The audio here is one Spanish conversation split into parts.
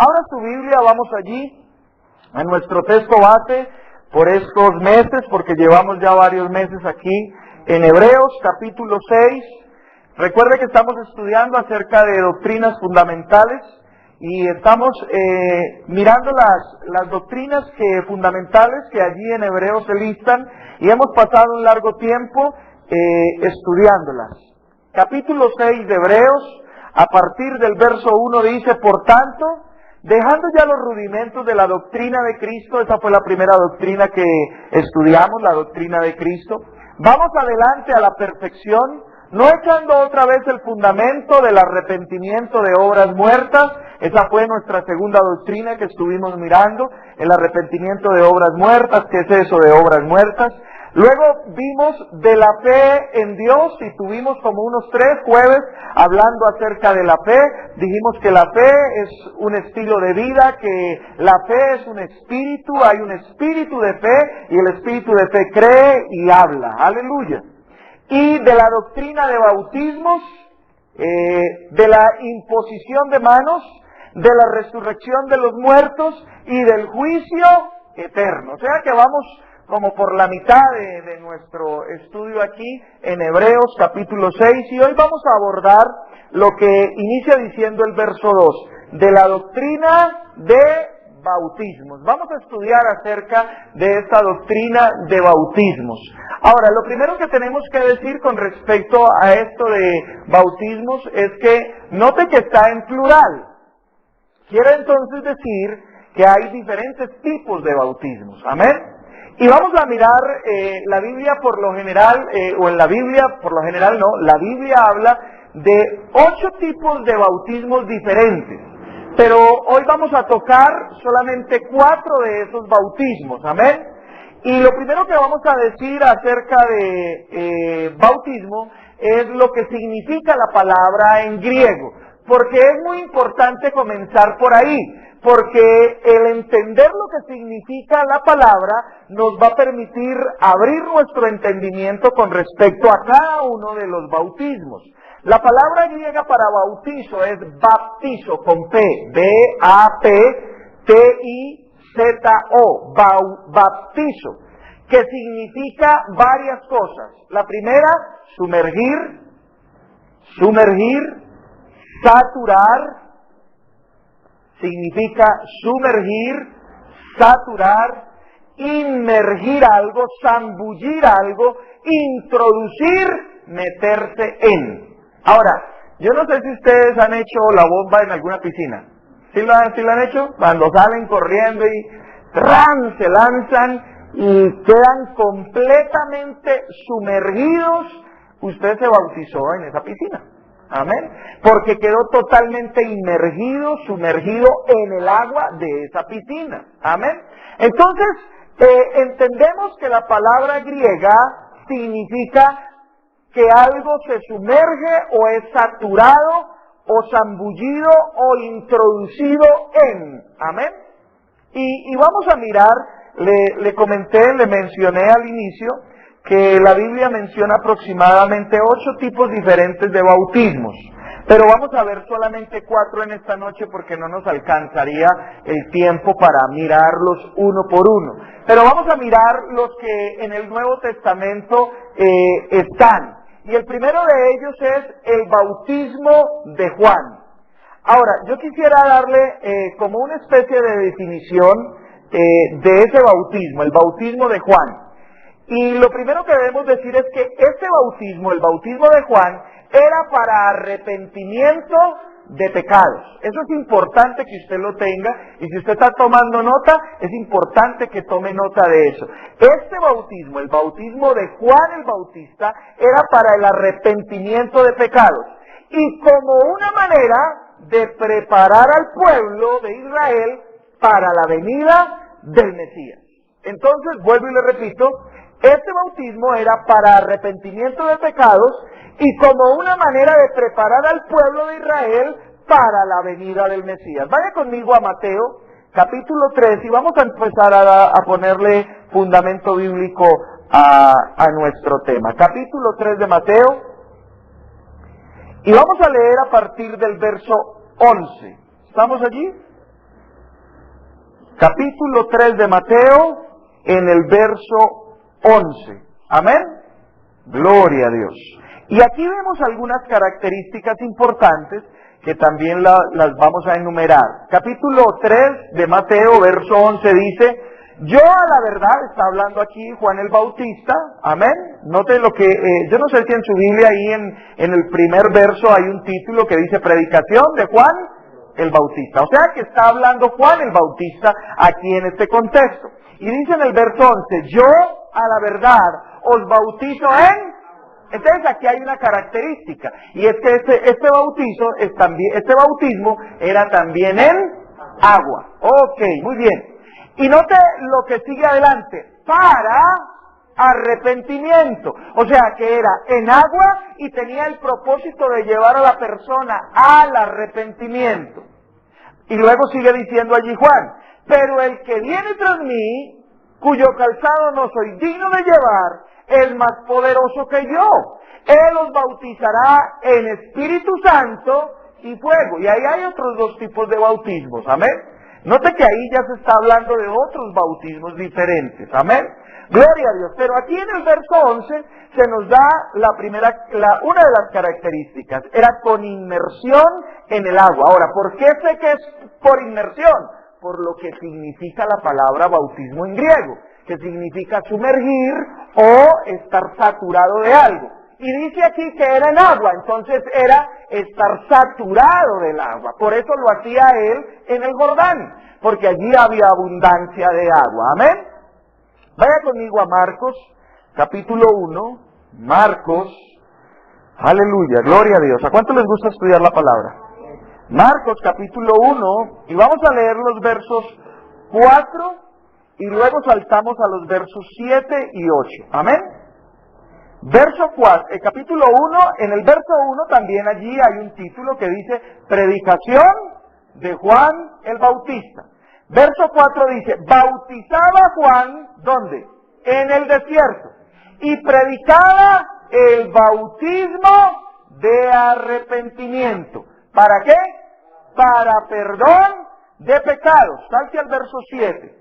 Abra su Biblia, vamos allí, a nuestro texto base por estos meses, porque llevamos ya varios meses aquí en Hebreos, capítulo 6. Recuerde que estamos estudiando acerca de doctrinas fundamentales y estamos mirando las doctrinas fundamentales que allí en Hebreos se listan y hemos pasado un largo tiempo estudiándolas. Capítulo 6 de Hebreos, a partir del verso 1 dice: por tanto, dejando ya los rudimentos de la doctrina de Cristo, esa fue la primera doctrina que estudiamos, la doctrina de Cristo, vamos adelante a la perfección, no echando otra vez el fundamento del arrepentimiento de obras muertas. Esa fue nuestra segunda doctrina que estuvimos mirando, el arrepentimiento de obras muertas. ¿Qué es eso de obras muertas? Luego vimos de la fe en Dios y tuvimos como unos 3 jueves hablando acerca de la fe. Dijimos que la fe es un estilo de vida, que la fe es un espíritu, hay un espíritu de fe y el espíritu de fe cree y habla. Aleluya. Y de la doctrina de bautismos, de la imposición de manos, de la resurrección de los muertos y del juicio eterno. O sea que vamos como por la mitad de nuestro estudio aquí en Hebreos capítulo 6, y hoy vamos a abordar lo que inicia diciendo el verso 2, de la doctrina de bautismos. Vamos a estudiar acerca de esta doctrina de bautismos. Ahora, lo primero que tenemos que decir con respecto a esto de bautismos es que note que está en plural. Quiere entonces decir que hay diferentes tipos de bautismos. Amén. Y vamos a mirar la Biblia por lo general, o en la Biblia por lo general no, la Biblia habla de 8 tipos de bautismos diferentes. Pero hoy vamos a tocar solamente 4 de esos bautismos, amén. Y lo primero que vamos a decir acerca de bautismo es lo que significa la palabra en griego, porque es muy importante comenzar por ahí, porque el entender lo que significa la palabra nos va a permitir abrir nuestro entendimiento con respecto a cada uno de los bautismos. La palabra griega para bautizo es baptizo, con P, B-A-P-T-I-Z-O, baptizo, que significa varias cosas. La primera, sumergir, saturar, significa sumergir, saturar, inmergir algo, zambullir algo, introducir, meterse en. Ahora, yo no sé si ustedes han hecho la bomba en alguna piscina. ¿Sí lo han hecho? Cuando salen corriendo y ¡tran!, se lanzan y quedan completamente sumergidos. Usted se bautizó en esa piscina. Amén. Porque quedó totalmente sumergido en el agua de esa piscina. Amén. Entonces, entendemos que la palabra griega significa que algo se sumerge o es saturado o zambullido o introducido en. Amén. Y vamos a mirar, le mencioné al inicio que la Biblia menciona aproximadamente 8 tipos diferentes de bautismos. Pero vamos a ver solamente 4 en esta noche porque no nos alcanzaría el tiempo para mirarlos uno por uno. Pero vamos a mirar los que en el Nuevo Testamento están. Y el primero de ellos es el bautismo de Juan. Ahora, yo quisiera darle como una especie de definición de ese bautismo, el bautismo de Juan. Y lo primero que debemos decir es que este bautismo, el bautismo de Juan, era para arrepentimiento de pecados. Eso es importante que usted lo tenga, y si usted está tomando nota, es importante que tome nota de eso. Este bautismo, el bautismo de Juan el Bautista, era para el arrepentimiento de pecados. Y como una manera de preparar al pueblo de Israel para la venida del Mesías. Entonces, vuelvo y le repito, este bautismo era para arrepentimiento de pecados y como una manera de preparar al pueblo de Israel para la venida del Mesías. Vaya conmigo a Mateo, capítulo 3, y vamos a empezar a ponerle fundamento bíblico a nuestro tema. Capítulo 3 de Mateo, y vamos a leer a partir del verso 11. ¿Estamos allí? capítulo 3 de Mateo, en el verso 11. Amén. Gloria a Dios. Y aquí vemos algunas características importantes que también las vamos a enumerar. Capítulo 3 de Mateo, verso 11 dice: yo a la verdad, está hablando aquí Juan el Bautista, amén. Note lo que, yo no sé si en su Biblia ahí en el primer verso hay un título que dice predicación de Juan el Bautista. O sea que está hablando Juan el Bautista aquí en este contexto. Y dice en el verso 11, yo a la verdad os bautizo en... Entonces aquí hay una característica, y es que este bautismo era también en agua. Ok, muy bien. Y note lo que sigue adelante, para arrepentimiento. O sea que era en agua y tenía el propósito de llevar a la persona al arrepentimiento. Y luego sigue diciendo allí Juan, pero el que viene tras mí, cuyo calzado no soy digno de llevar, es más poderoso que yo. Él os bautizará en Espíritu Santo y fuego. Y ahí hay otros dos tipos de bautismos, amén. Note que ahí ya se está hablando de otros bautismos diferentes, amén. Gloria a Dios. Pero aquí en el verso 11 se nos da una de las características. Era con inmersión en el agua. Ahora, ¿por qué sé que es por inmersión? Por lo que significa la palabra bautismo en griego, que significa sumergir o estar saturado de algo. Y dice aquí que era en agua, entonces era estar saturado del agua. Por eso lo hacía él en el Jordán, porque allí había abundancia de agua. Amén. Vaya conmigo a Marcos, capítulo 1. Marcos, aleluya, gloria a Dios. ¿A cuánto les gusta estudiar la palabra? Marcos, capítulo 1, y vamos a leer los versos 4, y luego saltamos a los versos 7 y 8. Amén. Verso 4, capítulo 1, en el verso 1 también allí hay un título que dice predicación de Juan el Bautista. Verso 4 dice, bautizaba Juan, ¿dónde? En el desierto. Y predicaba el bautismo de arrepentimiento. ¿Para qué? Para perdón de pecados. Salte al verso 7.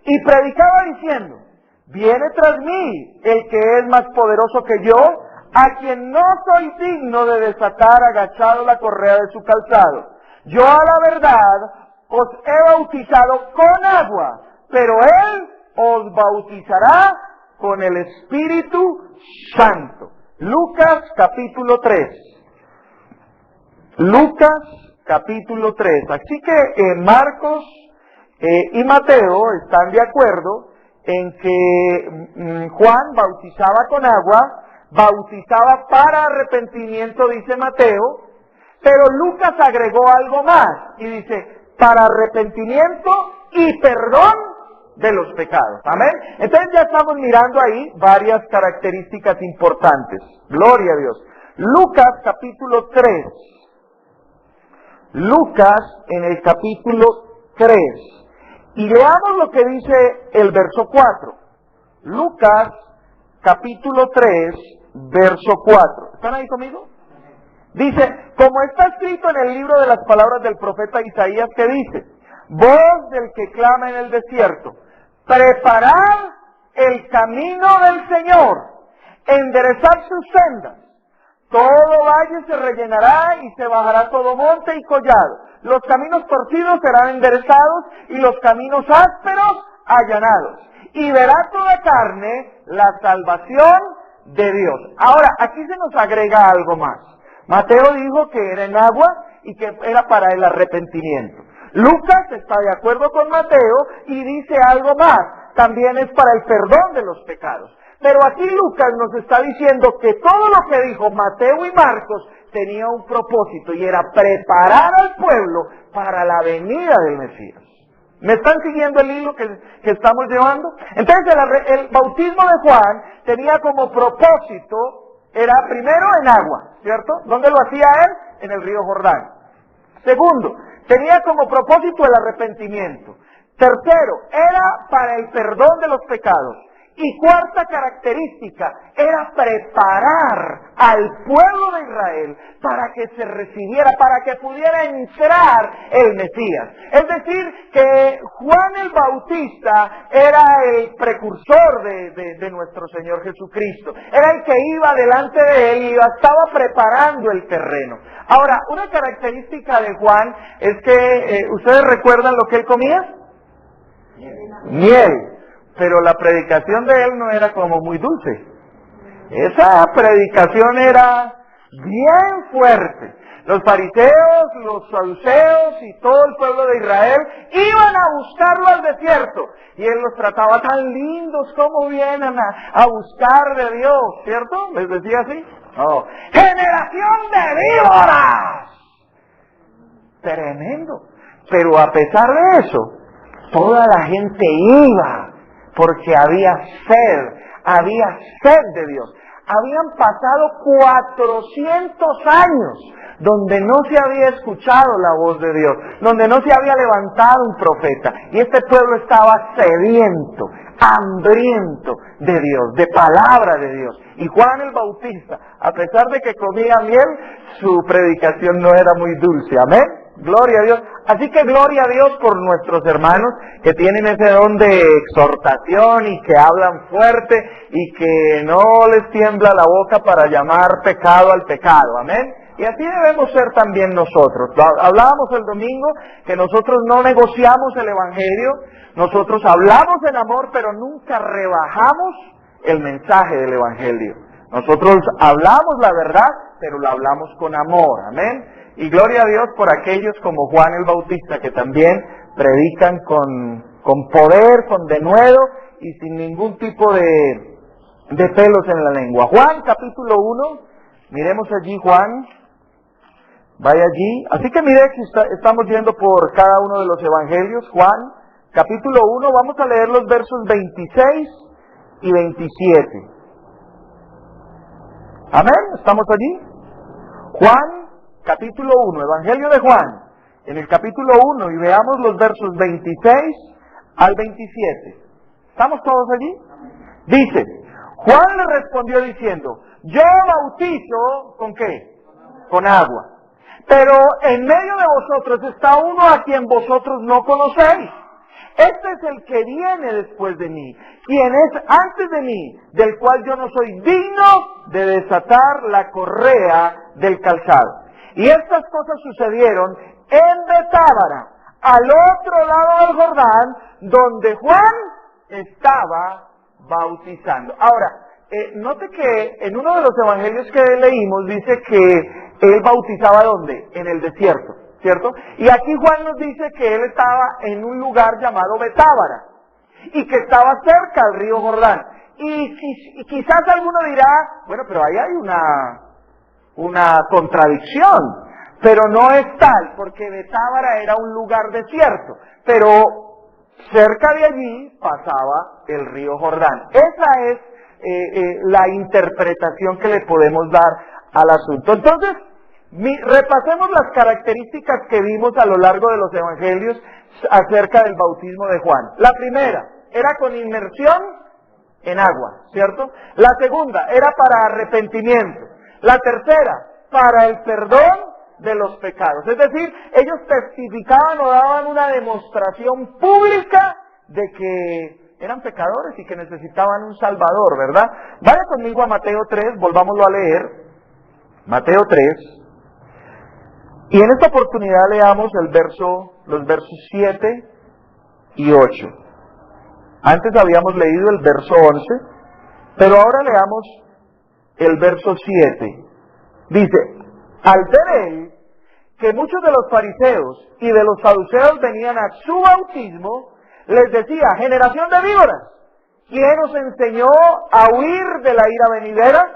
Y predicaba diciendo, viene tras mí el que es más poderoso que yo, a quien no soy digno de desatar agachado la correa de su calzado. Yo a la verdad os he bautizado con agua, pero él os bautizará con el Espíritu Santo. Lucas capítulo 3. Lucas capítulo 3. Así que Marcos y Mateo están de acuerdo en que Juan bautizaba con agua, bautizaba para arrepentimiento, dice Mateo, pero Lucas agregó algo más y dice, para arrepentimiento y perdón de los pecados. Amén. Entonces ya estamos mirando ahí varias características importantes. Gloria a Dios. Lucas capítulo 3. Lucas en el capítulo 3. Y leamos lo que dice el verso 4. Lucas capítulo 3, verso 4. ¿Están ahí conmigo? Dice, como está escrito en el libro de las palabras del profeta Isaías, que dice, voz del que clama en el desierto, preparad el camino del Señor, enderezad sus sendas. Todo valle se rellenará y se bajará todo monte y collado. Los caminos torcidos serán enderezados y los caminos ásperos allanados. Y verá toda carne la salvación de Dios. Ahora, aquí se nos agrega algo más. Mateo dijo que era en agua y que era para el arrepentimiento. Lucas está de acuerdo con Mateo y dice algo más. También es para el perdón de los pecados. Pero aquí Lucas nos está diciendo que todo lo que dijo Mateo y Marcos tenía un propósito y era preparar al pueblo para la venida del Mesías. ¿Me están siguiendo el hilo que estamos llevando? Entonces el bautismo de Juan tenía como propósito, era primero en agua, ¿cierto? ¿Dónde lo hacía él? En el río Jordán. Segundo, tenía como propósito el arrepentimiento. Tercero, era para el perdón de los pecados. Y cuarta característica era preparar al pueblo de Israel para que se recibiera, para que pudiera entrar el Mesías. Es decir, que Juan el Bautista era el precursor de nuestro Señor Jesucristo. Era el que iba delante de él y estaba preparando el terreno. Ahora, una característica de Juan es que, ¿ustedes recuerdan lo que él comía? Miel. Pero la predicación de él no era como muy dulce. Esa predicación era bien fuerte. Los fariseos, los saduceos y todo el pueblo de Israel iban a buscarlo al desierto. Y él los trataba tan lindos como vienen a buscar de Dios, ¿cierto? ¿Les decía así? No. ¡Generación de víboras! Tremendo. Pero a pesar de eso, toda la gente iba. Porque había sed de Dios. Habían pasado 400 años donde no se había escuchado la voz de Dios, donde no se había levantado un profeta. Y este pueblo estaba sediento, hambriento de Dios, de palabra de Dios. Y Juan el Bautista, a pesar de que comía miel, su predicación no era muy dulce. Amén. Gloria a Dios. Así que gloria a Dios por nuestros hermanos que tienen ese don de exhortación y que hablan fuerte y que no les tiembla la boca para llamar pecado al pecado. Amén. Y así debemos ser también nosotros. Hablábamos el domingo que nosotros no negociamos el Evangelio, nosotros hablamos en amor, pero nunca rebajamos el mensaje del Evangelio. Nosotros hablamos la verdad, pero la hablamos con amor. Amén. Y gloria a Dios por aquellos como Juan el Bautista que también predican con poder, con denuedo y sin ningún tipo de pelos en la lengua. Juan capítulo 1, miremos allí Juan, vaya allí. Así que mire que estamos yendo por cada uno de los evangelios. Juan capítulo 1, vamos a leer los versos 26 y 27. Amén, ¿estamos allí? Juan capítulo 1, Evangelio de Juan, en el capítulo 1, y veamos los versos 26 al 27. ¿Estamos todos allí? Dice, Juan le respondió diciendo, yo bautizo, ¿con qué? Con agua. Pero en medio de vosotros está uno a quien vosotros no conocéis. Este es el que viene después de mí, quien es antes de mí, del cual yo no soy digno de desatar la correa del calzado. Y estas cosas sucedieron en Betábara, al otro lado del Jordán, donde Juan estaba bautizando. Ahora, note que en uno de los evangelios que leímos dice que él bautizaba ¿dónde? En el desierto, ¿cierto? Y aquí Juan nos dice que él estaba en un lugar llamado Betábara y que estaba cerca al río Jordán. Y quizás alguno dirá, bueno, pero ahí hay una contradicción, pero no es tal, porque Betábara era un lugar desierto, pero cerca de allí pasaba el río Jordán. Esa es la interpretación que le podemos dar al asunto. Entonces, repasemos las características que vimos a lo largo de los evangelios acerca del bautismo de Juan. La primera, era con inmersión en agua, ¿cierto? La segunda, era para arrepentimiento. La tercera, para el perdón de los pecados. Es decir, ellos testificaban o daban una demostración pública de que eran pecadores y que necesitaban un Salvador, ¿verdad? Vaya conmigo a Mateo 3, volvámoslo a leer. Mateo 3. Y en esta oportunidad leamos los versos 7 y 8. Antes habíamos leído el verso 11, pero ahora leamos el verso 7. Dice, al ver él que muchos de los fariseos y de los saduceos venían a su bautismo, les decía, generación de víboras, ¿quién os enseñó a huir de la ira venidera?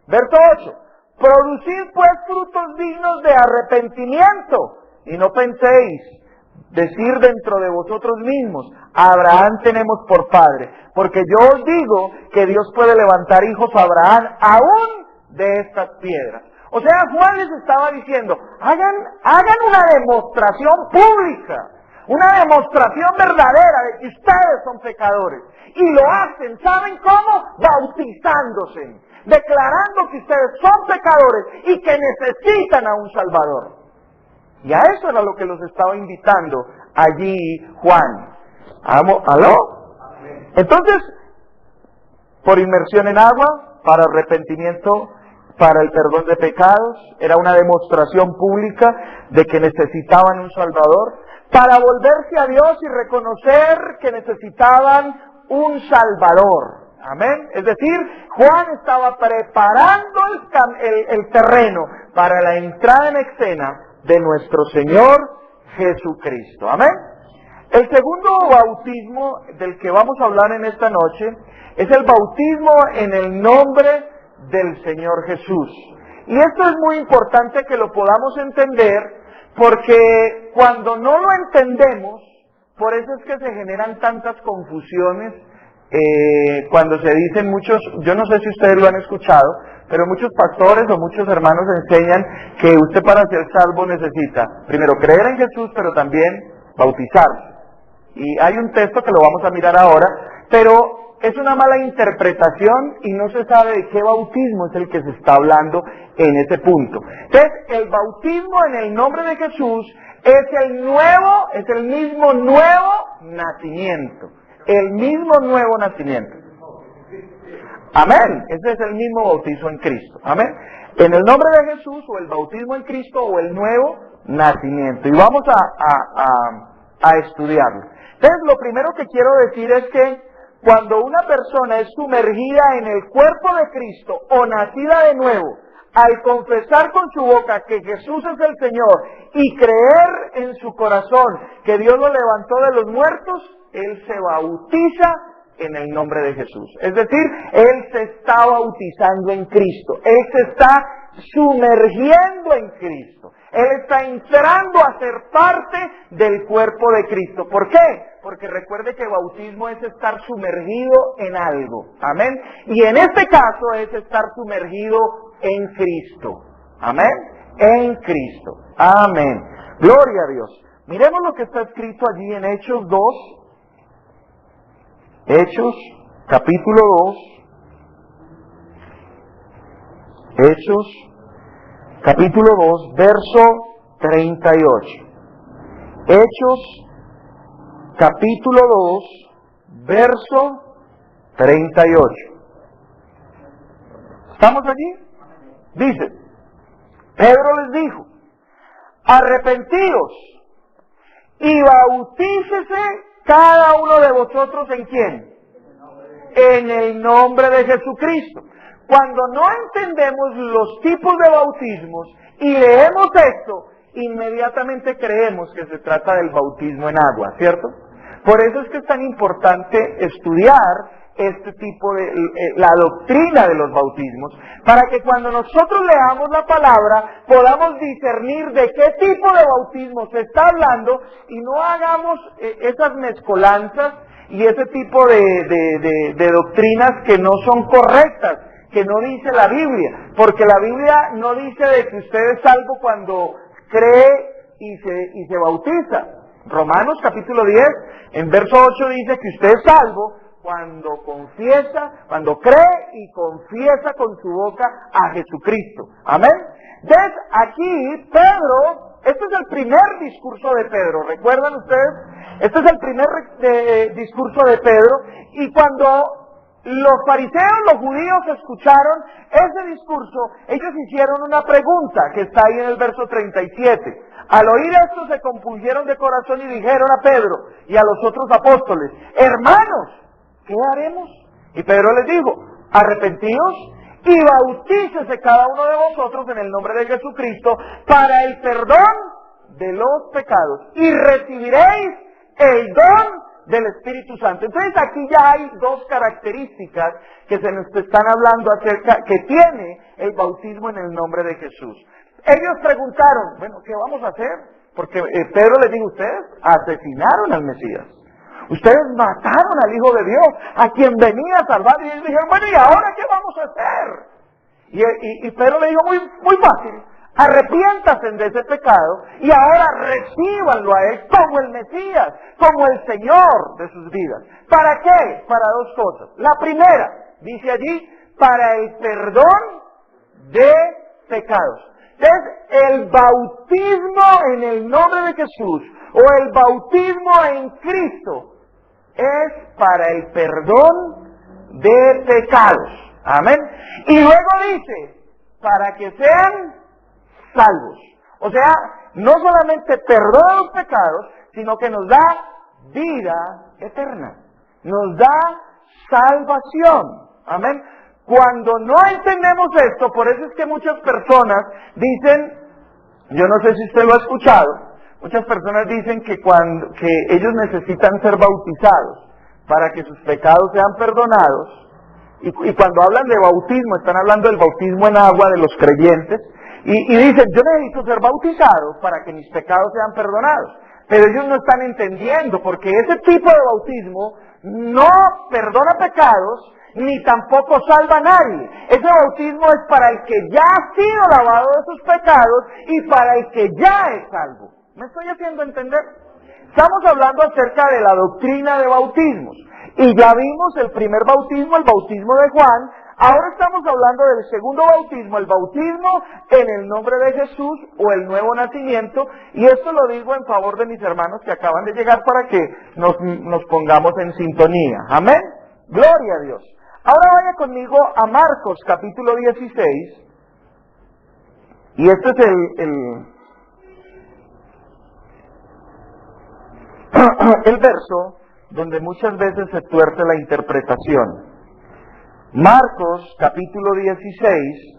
Verso 8, producid pues frutos dignos de arrepentimiento, y no penséis decir dentro de vosotros mismos, a Abraham tenemos por padre, porque yo os digo que Dios puede levantar hijos a Abraham aún de estas piedras. O sea, Juan les estaba diciendo, hagan una demostración pública, Una demostración verdadera de que ustedes son pecadores. Y lo hacen, ¿saben cómo? Bautizándose, declarando que ustedes son pecadores y que necesitan a un Salvador. Y a eso era lo que los estaba invitando allí Juan. ¿Aló? Entonces, por inmersión en agua, para arrepentimiento, para el perdón de pecados, era una demostración pública de que necesitaban un Salvador, para volverse a Dios y reconocer que necesitaban un Salvador. Amén. Es decir, Juan estaba preparando el terreno para la entrada en escena de nuestro Señor Jesucristo. Amén. El segundo bautismo del que vamos a hablar en esta noche es el bautismo en el nombre del Señor Jesús. Y esto es muy importante que lo podamos entender, porque cuando no lo entendemos, por eso es que se generan tantas confusiones, cuando se dicen muchos, yo no sé si ustedes lo han escuchado, pero muchos pastores o muchos hermanos enseñan que usted para ser salvo necesita primero creer en Jesús, pero también bautizarse. Y hay un texto que lo vamos a mirar ahora, pero es una mala interpretación y no se sabe de qué bautismo es el que se está hablando en ese punto. Entonces, el bautismo en el nombre de Jesús es el mismo nuevo nacimiento. El mismo nuevo nacimiento. Amén. Ese es el mismo bautizo en Cristo. Amén. En el nombre de Jesús, o el bautismo en Cristo, o el nuevo nacimiento. Y vamos a estudiarlo. Entonces, lo primero que quiero decir es que cuando una persona es sumergida en el cuerpo de Cristo o nacida de nuevo, al confesar con su boca que Jesús es el Señor y creer en su corazón que Dios lo levantó de los muertos, él se bautiza en el nombre de Jesús. Es decir, él se está bautizando en Cristo. Él se está sumergiendo en Cristo. Él está entrando a ser parte del cuerpo de Cristo. ¿Por qué? Porque recuerde que bautismo es estar sumergido en algo. Amén. Y en este caso es estar sumergido en Cristo. Amén. En Cristo. Amén. Gloria a Dios. Miremos lo que está escrito allí en Hechos 2. Hechos, capítulo 2. Hechos, capítulo 2, verso 38. Hechos, capítulo 2, verso 38. ¿Estamos allí? Dice, Pedro les dijo, arrepentíos y bautícese cada uno de vosotros ¿en quién? En el nombre de Jesucristo. Cuando no entendemos los tipos de bautismos y leemos esto, inmediatamente creemos que se trata del bautismo en agua, ¿cierto? Por eso es que es tan importante estudiar este tipo de, la doctrina de los bautismos, para que cuando nosotros leamos la palabra podamos discernir de qué tipo de bautismo se está hablando y no hagamos esas mezcolanzas y ese tipo de doctrinas que no son correctas, que no dice la Biblia, porque la Biblia no dice de que usted es salvo cuando cree y se bautiza. Romanos capítulo 10, en verso 8 dice que usted es salvo cuando confiesa, cuando cree y confiesa con su boca a Jesucristo. Amén. Entonces, aquí Pedro, este es el primer discurso de Pedro, ¿recuerdan ustedes? Este es el primer discurso de Pedro, y cuando los fariseos, los judíos escucharon ese discurso, ellos hicieron una pregunta que está ahí en el verso 37. Al oír esto se compungieron de corazón y dijeron a Pedro y a los otros apóstoles, hermanos, ¿qué haremos? Y Pedro les dijo, arrepentíos y bautícese cada uno de vosotros en el nombre de Jesucristo para el perdón de los pecados y recibiréis el don del Espíritu Santo. Entonces aquí ya hay dos características que se nos están hablando acerca, que tiene el bautismo en el nombre de Jesús. Ellos preguntaron, bueno, ¿qué vamos a hacer? Porque Pedro les dijo, ustedes asesinaron al Mesías. Ustedes mataron al Hijo de Dios, a quien venía a salvar. Y ellos dijeron, bueno, ¿y ahora qué vamos a hacer? Y Pedro le dijo, muy fácil, Arrepiéntanse de ese pecado y ahora recíbanlo a Él como el Mesías, como el Señor de sus vidas. ¿Para qué? Para dos cosas. La primera, dice allí, para el perdón de pecados. Entonces, el bautismo en el nombre de Jesús o el bautismo en Cristo es para el perdón de pecados. Amén. Y luego dice, para que sean salvos. O sea, no solamente perdona los pecados, sino que nos da vida eterna. Nos da salvación. Amén. Cuando no entendemos esto, por eso es que muchas personas dicen, yo no sé si usted lo ha escuchado, muchas personas dicen que ellos necesitan ser bautizados para que sus pecados sean perdonados. Y cuando hablan de bautismo, están hablando del bautismo en agua de los creyentes. Y dicen, yo necesito ser bautizado para que mis pecados sean perdonados. Pero ellos no están entendiendo, porque ese tipo de bautismo no perdona pecados, ni tampoco salva a nadie. Ese bautismo es para el que ya ha sido lavado de sus pecados y para el que ya es salvo. ¿Me estoy haciendo entender? Estamos hablando acerca de la doctrina de bautismos. Y ya vimos el primer bautismo, el bautismo de Juan. Ahora estamos hablando del segundo bautismo, el bautismo en el nombre de Jesús o el nuevo nacimiento. Y esto lo digo en favor de mis hermanos que acaban de llegar para que nos pongamos en sintonía. Amén. Gloria a Dios. Ahora vaya conmigo a Marcos capítulo 16. Y este es el verso donde muchas veces se tuerce la interpretación. Marcos capítulo 16,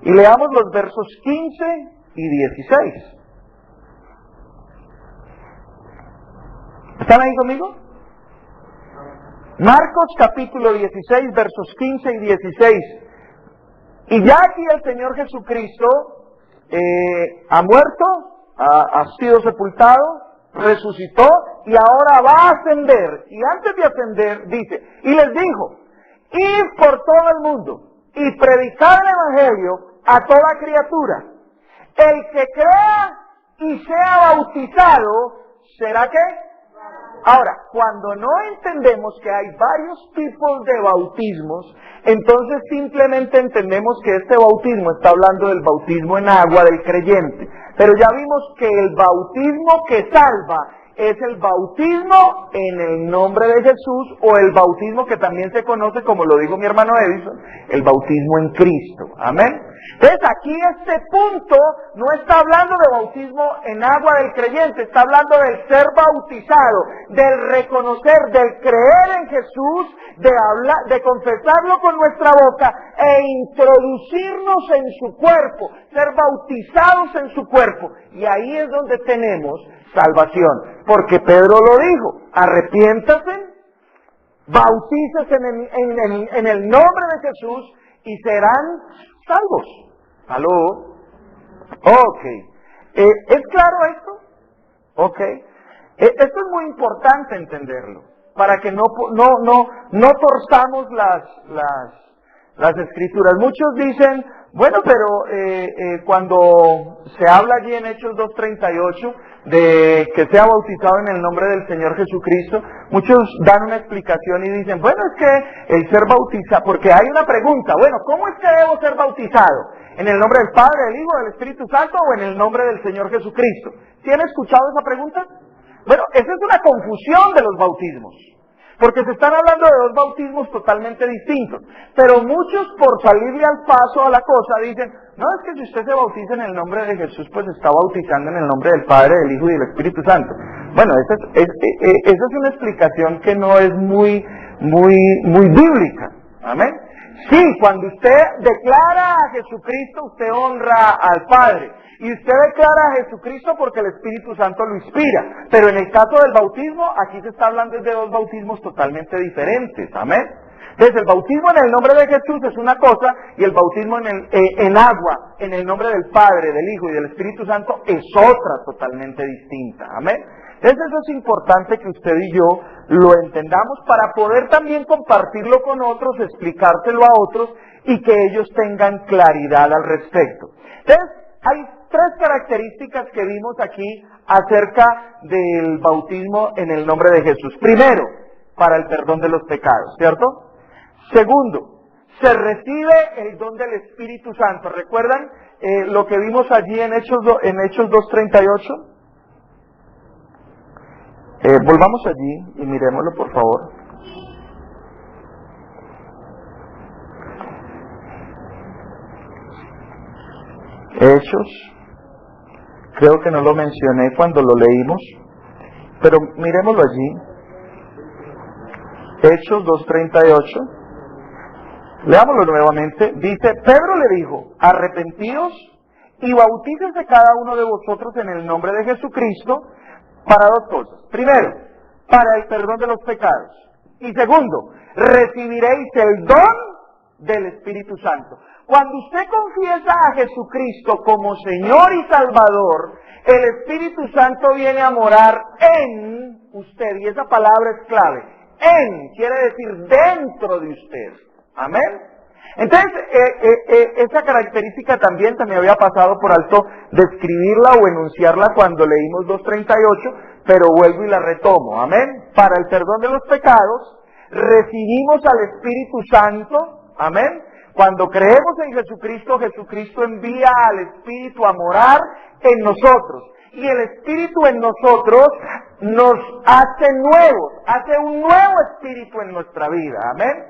y leamos los versos 15 y 16. ¿Están ahí conmigo? Marcos capítulo 16, versos 15 y 16. Y ya aquí el Señor Jesucristo ha muerto, ha sido sepultado, resucitó y ahora va a ascender. Y antes de ascender dice, y les dijo, id por todo el mundo y predicad el Evangelio a toda criatura. El que crea y sea bautizado, ¿será qué? Ahora, cuando no entendemos que hay varios tipos de bautismos, entonces simplemente entendemos que este bautismo está hablando del bautismo en agua del creyente. Pero ya vimos que el bautismo que salva es el bautismo en el nombre de Jesús o el bautismo que también se conoce, como lo dijo mi hermano Edison, el bautismo en Cristo. Amén. Entonces aquí este punto no está hablando de bautismo en agua del creyente, está hablando del ser bautizado, del reconocer, del creer en Jesús, de confesarlo con nuestra boca e introducirnos en su cuerpo, ser bautizados en su cuerpo. Y ahí es donde tenemos salvación, porque Pedro lo dijo, arrepiéntase, bautícese en el nombre de Jesús y serán salvos. ¿Aló? Ok. ¿Es claro esto? Ok. Esto es muy importante entenderlo, para que no torzamos las escrituras. Muchos dicen, bueno, pero cuando se habla allí en Hechos 2:38 de que sea bautizado en el nombre del Señor Jesucristo, muchos dan una explicación y dicen, bueno, es que el ser bautizado, porque hay una pregunta, bueno, ¿cómo es que debo ser bautizado? ¿En el nombre del Padre, del Hijo, del Espíritu Santo o en el nombre del Señor Jesucristo? ¿Sí han escuchado esa pregunta? Bueno, esa es una confusión de los bautismos, porque se están hablando de dos bautismos totalmente distintos. Pero muchos, por salirle al paso a la cosa, dicen, no, es que si usted se bautiza en el nombre de Jesús, pues está bautizando en el nombre del Padre, del Hijo y del Espíritu Santo. Bueno, esa es una explicación que no es muy bíblica. Amén. Sí, cuando usted declara a Jesucristo, usted honra al Padre. Y usted declara a Jesucristo porque el Espíritu Santo lo inspira. Pero en el caso del bautismo, aquí se está hablando de dos bautismos totalmente diferentes. Amén. Entonces el bautismo en el nombre de Jesús es una cosa y el bautismo en agua, en el nombre del Padre, del Hijo y del Espíritu Santo es otra totalmente distinta. Amén. Entonces eso es importante que usted y yo lo entendamos para poder también compartirlo con otros, explicárselo a otros y que ellos tengan claridad al respecto. Entonces, hay tres características que vimos aquí acerca del bautismo en el nombre de Jesús. Primero, para el perdón de los pecados, ¿cierto? Segundo, se recibe el don del Espíritu Santo. ¿Recuerdan lo que vimos allí en Hechos 2:38? Volvamos allí y miremoslo, por favor. Hechos, creo que no lo mencioné cuando lo leímos, pero miremoslo allí. Hechos 2:38. Leámoslo nuevamente. Dice, Pedro le dijo, arrepentíos y bautícense cada uno de vosotros en el nombre de Jesucristo para dos cosas. Primero, para el perdón de los pecados. Y segundo, recibiréis el don del Espíritu Santo. Cuando usted confiesa a Jesucristo como Señor y Salvador, el Espíritu Santo viene a morar en usted. Y esa palabra es clave. En quiere decir dentro de usted. Amén. Entonces, esa característica también se me había pasado por alto describirla o enunciarla cuando leímos 2:38, pero vuelvo y la retomo. Amén. Para el perdón de los pecados, recibimos al Espíritu Santo. Amén. Cuando creemos en Jesucristo, Jesucristo envía al Espíritu a morar en nosotros. Y el Espíritu en nosotros nos hace nuevos, hace un nuevo Espíritu en nuestra vida. Amén.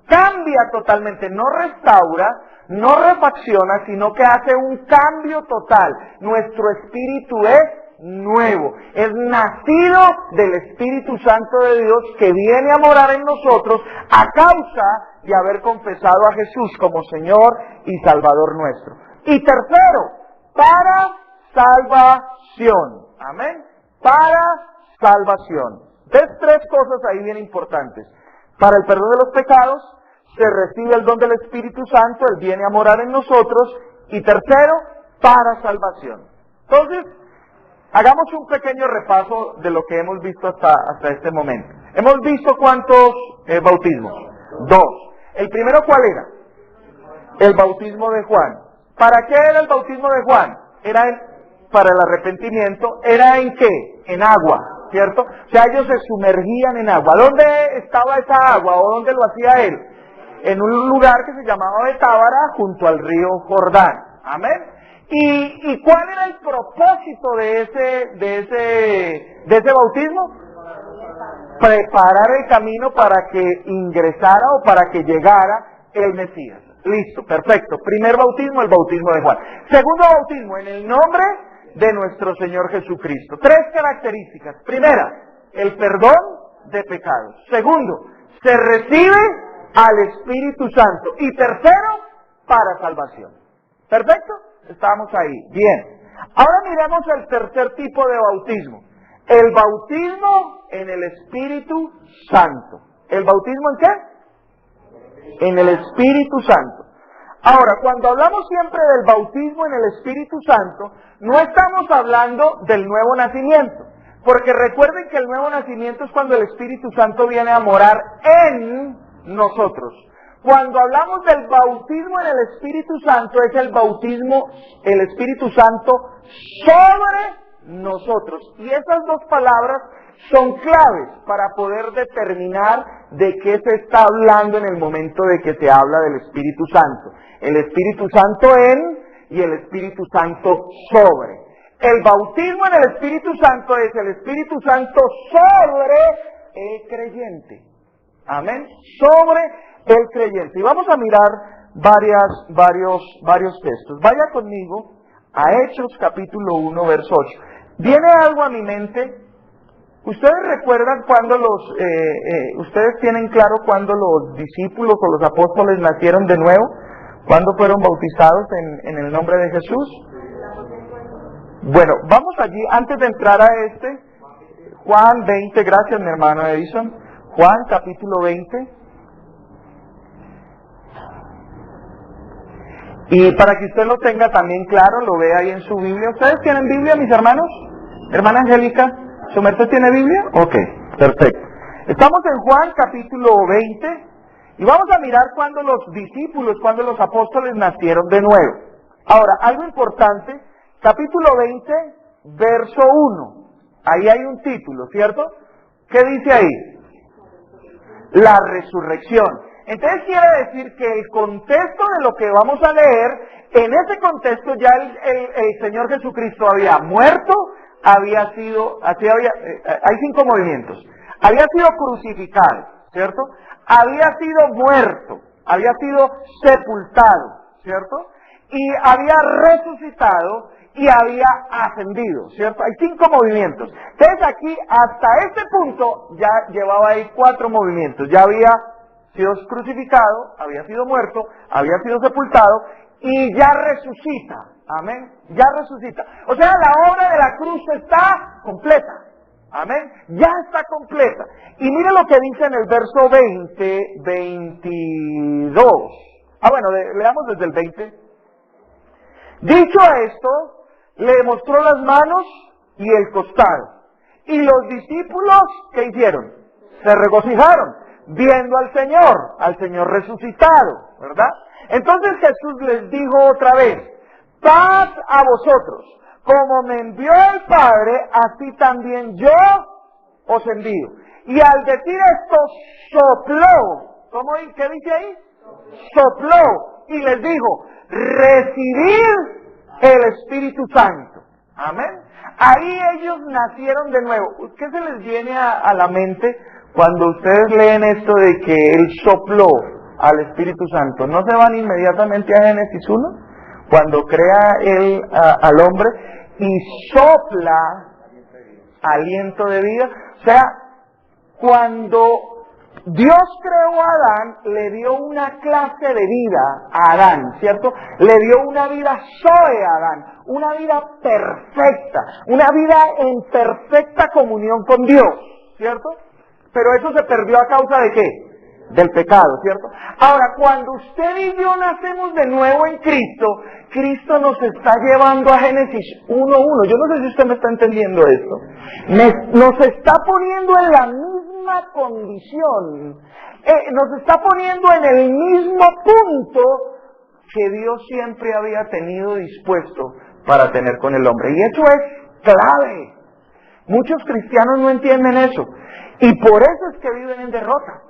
Cambia totalmente, no restaura, no refacciona, sino que hace un cambio total. Nuestro espíritu es nuevo, es nacido del Espíritu Santo de Dios que viene a morar en nosotros a causa de haber confesado a Jesús como Señor y Salvador nuestro. Y tercero, para salvación. Amén. Para salvación. Ves tres cosas ahí bien importantes. Para el perdón de los pecados, se recibe el don del Espíritu Santo, Él viene a morar en nosotros. Y tercero, para salvación. Entonces, hagamos un pequeño repaso de lo que hemos visto hasta este momento. Hemos visto cuántos bautismos. 2. ¿El primero cuál era? El bautismo de Juan. ¿Para qué era el bautismo de Juan? Era para el arrepentimiento. ¿Era en qué? En agua, ¿cierto? O sea, ellos se sumergían en agua. ¿Dónde estaba esa agua o dónde lo hacía él? En un lugar que se llamaba Betábara, junto al río Jordán. Amén. ¿Y cuál era el propósito de ese bautismo? Preparar el camino para que ingresara o para que llegara el Mesías. Listo, perfecto. Primer bautismo, el bautismo de Juan. Segundo bautismo, en el nombre de nuestro Señor Jesucristo. Tres características. Primera, el perdón de pecados. Segundo, se recibe al Espíritu Santo. Y tercero, para salvación. ¿Perfecto? Estamos ahí. Bien. Ahora miremos el tercer tipo de bautismo. El bautismo en el Espíritu Santo. ¿El bautismo en qué? En el Espíritu Santo. Ahora, cuando hablamos siempre del bautismo en el Espíritu Santo, no estamos hablando del nuevo nacimiento. Porque recuerden que el nuevo nacimiento es cuando el Espíritu Santo viene a morar en nosotros. Cuando hablamos del bautismo en el Espíritu Santo, es el bautismo, el Espíritu Santo sobre nosotros. Y esas dos palabras son claves para poder determinar de qué se está hablando en el momento de que se habla del Espíritu Santo. El Espíritu Santo en y el Espíritu Santo sobre. El bautismo en el Espíritu Santo es el Espíritu Santo sobre el creyente. Amén. Sobre el creyente. Y vamos a mirar varios textos. Vaya conmigo a Hechos capítulo 1, verso 8. ¿Viene algo a mi mente? ¿Ustedes recuerdan cuando ustedes tienen claro cuando los discípulos o los apóstoles nacieron de nuevo? ¿Cuándo fueron bautizados en el nombre de Jesús? Bueno, vamos allí, antes de entrar a Juan 20, gracias mi hermano Edison. Juan capítulo 20. Y para que usted lo tenga también claro, lo ve ahí en su Biblia. ¿Ustedes tienen Biblia, mis hermanos? Hermana Angélica, ¿su merced tiene Biblia? Ok, perfecto. Estamos en Juan capítulo 20 Y vamos a mirar cuando los discípulos, cuando los apóstoles nacieron de nuevo. Ahora, algo importante, capítulo 20, verso 1. Ahí hay un título, ¿cierto? ¿Qué dice ahí? La resurrección. Entonces quiere decir que el contexto de lo que vamos a leer, en ese contexto ya el Señor Jesucristo había muerto, hay 5 movimientos. Había sido crucificado, ¿cierto? Había sido muerto, había sido sepultado, ¿cierto? Y había resucitado y había ascendido, ¿cierto? Hay 5 movimientos. Entonces aquí, hasta este punto, ya llevaba ahí 4 movimientos. Ya había sido crucificado, había sido muerto, había sido sepultado y ya resucita. Amén. Ya resucita. O sea, la obra de la cruz está completa. Amén. Ya está completa. Y mire lo que dice en el verso 22. Leamos desde el 20. Dicho esto, le mostró las manos y el costado. Y los discípulos, ¿qué hicieron? Se regocijaron, viendo al Señor resucitado, ¿verdad? Entonces Jesús les dijo otra vez, paz a vosotros, como me envió el Padre, así también yo os envío. Y al decir esto, sopló. ¿Qué dice ahí? Sopló y les dijo, recibid el Espíritu Santo. Amén. Ahí ellos nacieron de nuevo. ¿Qué se les viene a la mente cuando ustedes leen esto de que Él sopló al Espíritu Santo? ¿No se van inmediatamente a Génesis 1? Cuando crea Él al hombre y sopla aliento de vida. O sea, cuando Dios creó a Adán, le dio una clase de vida a Adán, ¿cierto? Le dio una vida zoe a Adán, una vida perfecta, una vida en perfecta comunión con Dios, ¿cierto? Pero eso se perdió a causa de ¿qué? Del pecado, ¿cierto? Ahora, cuando usted y yo nacemos de nuevo en Cristo, Cristo nos está llevando a Génesis 1:1. Yo no sé si usted me está entendiendo esto. Nos está poniendo en la misma condición, nos está poniendo en el mismo punto que Dios siempre había tenido dispuesto para tener con el hombre. Y eso es clave. Muchos cristianos no entienden eso. Y por eso es que viven en derrota.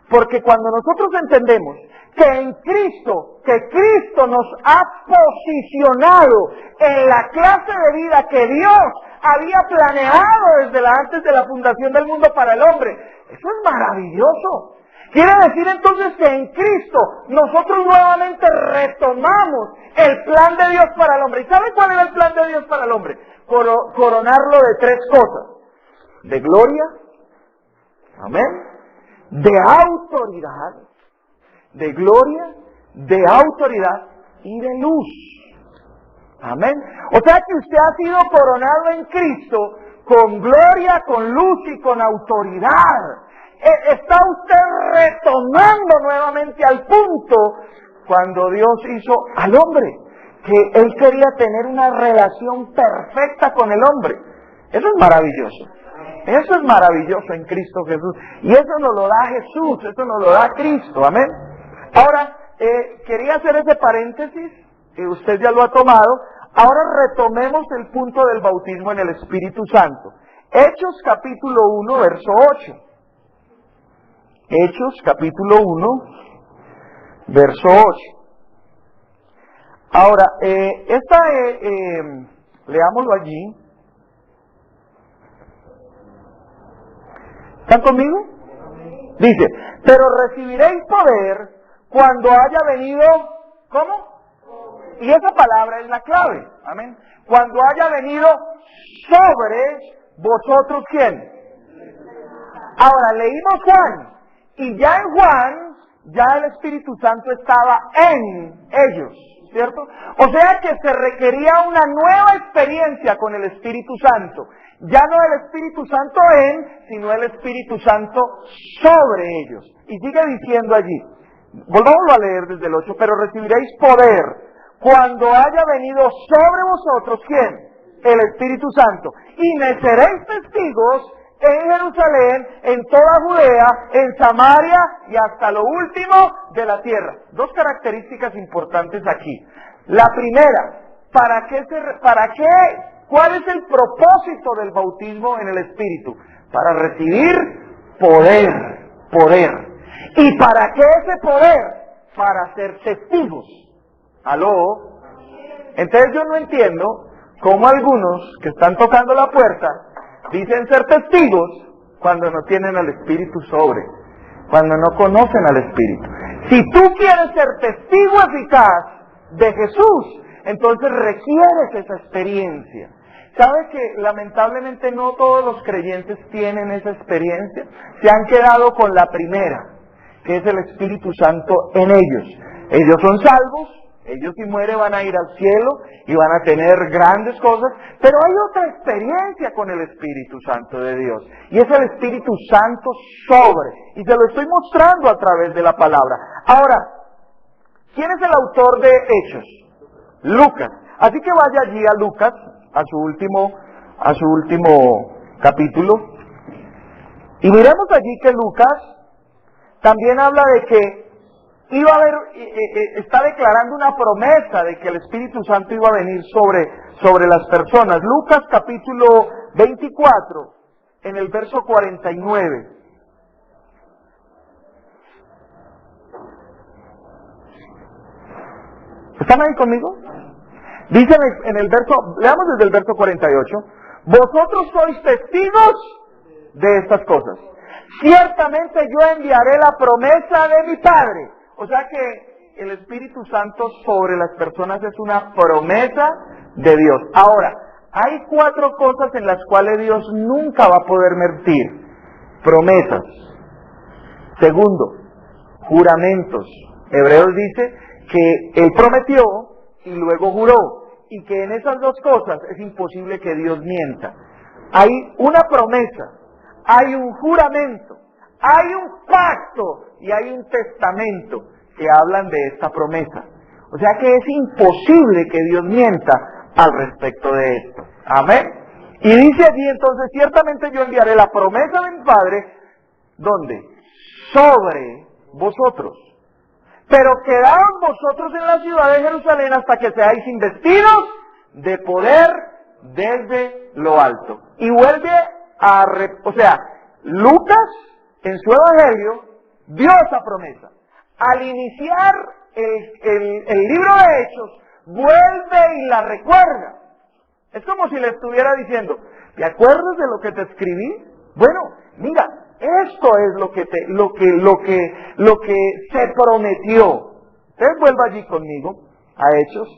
Porque cuando nosotros entendemos que en Cristo, que Cristo nos ha posicionado en la clase de vida que Dios había planeado desde antes de la fundación del mundo para el hombre, eso es maravilloso. Quiere decir entonces que en Cristo nosotros nuevamente retomamos el plan de Dios para el hombre. ¿Y sabe cuál era el plan de Dios para el hombre? Coronarlo de 3 cosas. De gloria, amén, de autoridad, de gloria, de autoridad y de luz. Amén. O sea que usted ha sido coronado en Cristo con gloria, con luz y con autoridad. Está usted retomando nuevamente al punto cuando Dios hizo al hombre, que Él quería tener una relación perfecta con el hombre. Eso es maravilloso. Eso es maravilloso en Cristo Jesús. Y eso nos lo da Jesús, eso nos lo da Cristo. Amén. Ahora, quería hacer ese paréntesis, usted ya lo ha tomado. Ahora retomemos el punto del bautismo en el Espíritu Santo. Hechos capítulo 1, verso 8. Hechos capítulo 1, verso 8. Ahora, leámoslo allí. ¿Están conmigo? Dice, pero recibiréis poder cuando haya venido, ¿cómo? Y esa palabra es la clave, amén. Cuando haya venido sobre vosotros, ¿quién? Ahora, leímos Juan, y ya en Juan, ya el Espíritu Santo estaba en ellos, ¿cierto? O sea que se requería una nueva experiencia con el Espíritu Santo. Ya no el Espíritu Santo en, sino el Espíritu Santo sobre ellos. Y sigue diciendo allí, volvámoslo a leer desde el 8, pero recibiréis poder cuando haya venido sobre vosotros, ¿quién? El Espíritu Santo. Y me seréis testigos en Jerusalén, en toda Judea, en Samaria y hasta lo último de la tierra. Dos características importantes aquí. La primera, ¿cuál es el propósito del bautismo en el Espíritu? Para recibir poder. ¿Y para qué ese poder? Para ser testigos. ¿Aló? Entonces yo no entiendo cómo algunos que están tocando la puerta dicen ser testigos cuando no tienen al Espíritu cuando no conocen al Espíritu. Si tú quieres ser testigo eficaz de Jesús, entonces requieres esa experiencia. ¿Sabe que lamentablemente no todos los creyentes tienen esa experiencia? Se han quedado con la primera, que es el Espíritu Santo en ellos. Ellos son salvos, ellos si mueren van a ir al cielo y van a tener grandes cosas, pero hay otra experiencia con el Espíritu Santo de Dios, y es el Espíritu Santo y se lo estoy mostrando a través de la palabra. Ahora, ¿quién es el autor de Hechos? Lucas. Así que vaya allí a Lucas, a su último capítulo, y miremos allí que Lucas también habla de que está declarando una promesa de que el Espíritu Santo iba a venir sobre las personas. Lucas capítulo 24, en el verso 49. ¿Están ahí conmigo? Dice en el verso, leamos desde el verso 48, vosotros sois testigos de estas cosas. Ciertamente yo enviaré la promesa de mi Padre. O sea que el Espíritu Santo sobre las personas es una promesa de Dios. Ahora, hay 4 cosas en las cuales Dios nunca va a poder mentir. Promesas. Segundo, juramentos. Hebreos dice que Él prometió y luego juró, y que en esas 2 cosas es imposible que Dios mienta. Hay una promesa, hay un juramento, hay un pacto y hay un testamento que hablan de esta promesa. O sea que es imposible que Dios mienta al respecto de esto. Amén. Y dice allí entonces, ciertamente yo enviaré la promesa de mi Padre, ¿dónde? Sobre vosotros. Pero quedaos vosotros en la ciudad de Jerusalén hasta que seáis investidos de poder desde lo alto. Y vuelve Lucas en su evangelio dio esa promesa. Al iniciar el libro de Hechos, vuelve y la recuerda. Es como si le estuviera diciendo, ¿te acuerdas de lo que te escribí? Bueno, mira, esto es lo que se prometió. Entonces vuelva allí conmigo a Hechos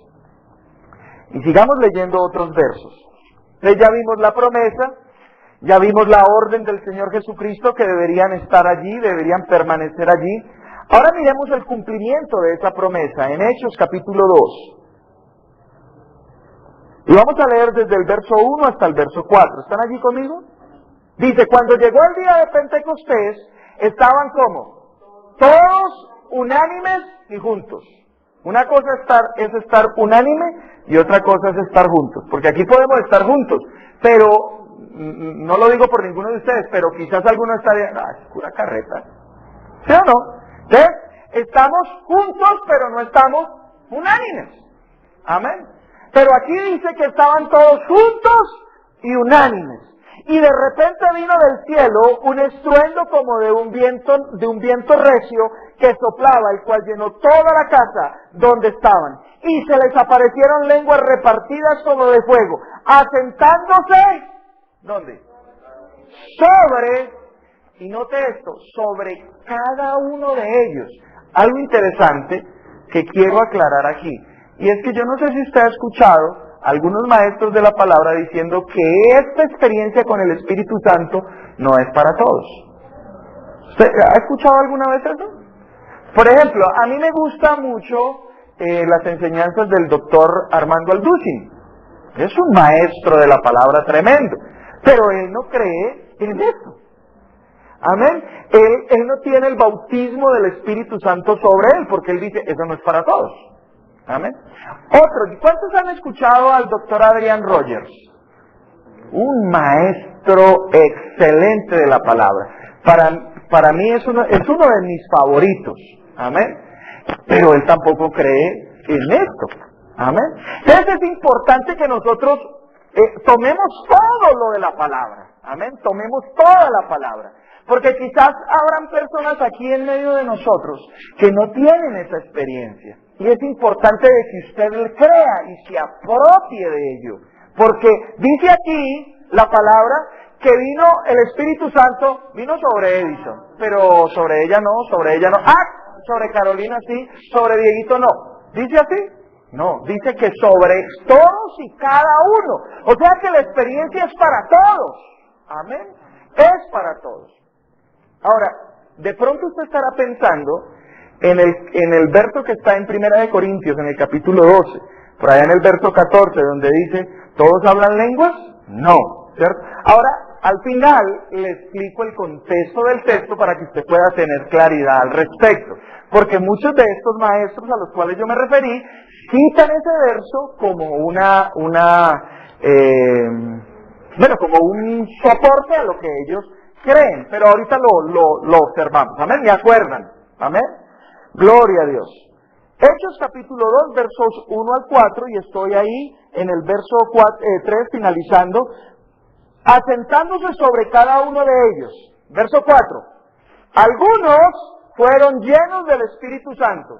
y sigamos leyendo otros versos. Entonces ya vimos la promesa, ya vimos la orden del Señor Jesucristo que deberían estar allí, deberían permanecer allí. Ahora miremos el cumplimiento de esa promesa en Hechos capítulo 2. Y vamos a leer desde el verso 1 hasta el verso 4. ¿Están allí conmigo? Dice, cuando llegó el día de Pentecostés, estaban como todos unánimes y juntos. Una cosa es estar unánime y otra cosa es estar juntos. Porque aquí podemos estar juntos, pero no lo digo por ninguno de ustedes, pero quizás alguno estaría, es pura carreta. ¿Sí o no? Entonces, estamos juntos, pero no estamos unánimes. Amén. Pero aquí dice que estaban todos juntos y unánimes. Y de repente vino del cielo un estruendo como de un viento recio que soplaba, el cual llenó toda la casa donde estaban. Y se les aparecieron lenguas repartidas como de fuego, asentándose, ¿dónde? Y note esto, sobre cada uno de ellos. Algo interesante que quiero aclarar aquí. Y es que yo no sé si usted ha escuchado algunos maestros de la palabra diciendo que esta experiencia con el Espíritu Santo no es para todos. ¿Usted ha escuchado alguna vez eso? Por ejemplo, a mí me gusta mucho las enseñanzas del doctor Armando Alducin. Es un maestro de la palabra tremendo, pero él no cree en eso. Amén. Él no tiene el bautismo del Espíritu Santo sobre él, porque él dice, eso no es para todos. Amén. ¿Cuántos han escuchado al doctor Adrian Rogers? un maestro excelente de la palabra. Para mí es uno de mis favoritos. Amén. Pero él tampoco cree en esto. Amén. Entonces es importante que nosotros tomemos todo lo de la palabra. Amén. Tomemos toda la palabra. Porque quizás habrán personas aquí en medio de nosotros que no tienen esa experiencia. Y es importante de que usted crea y se apropie de ello. Porque dice aquí la palabra que vino el Espíritu Santo, vino sobre Edison, pero sobre ella no, sobre Carolina sí, sobre Dieguito no. ¿Dice así? No, dice que sobre todos y cada uno. O sea que la experiencia es para todos. Amén. Es para todos. Ahora, de pronto usted estará pensando en el verso que está en 1 Corintios, en el capítulo 12, por allá en el verso 14, donde dice, ¿todos hablan lenguas? No, ¿cierto? Ahora, al final, le explico el contexto del texto para que usted pueda tener claridad al respecto. Porque muchos de estos maestros a los cuales yo me referí, citan ese verso como como un soporte a lo que ellos creen, pero ahorita lo observamos, amén, ¿me acuerdan? Amén, gloria a Dios. Hechos capítulo 2, versos 1 al 4, y estoy ahí en el verso 3 finalizando, asentándose sobre cada uno de ellos. Verso 4, algunos fueron llenos del Espíritu Santo.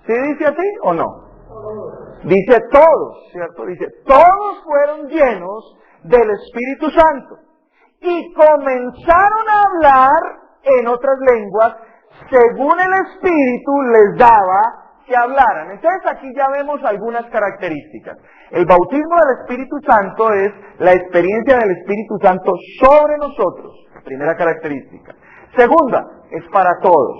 ¿Sí dice así o no? Dice todos, ¿cierto? Dice, todos fueron llenos del Espíritu Santo. Y comenzaron a hablar en otras lenguas, según el Espíritu les daba que hablaran. Entonces aquí ya vemos algunas características. El bautismo del Espíritu Santo es la experiencia del Espíritu Santo sobre nosotros. Primera característica. Segunda, es para todos.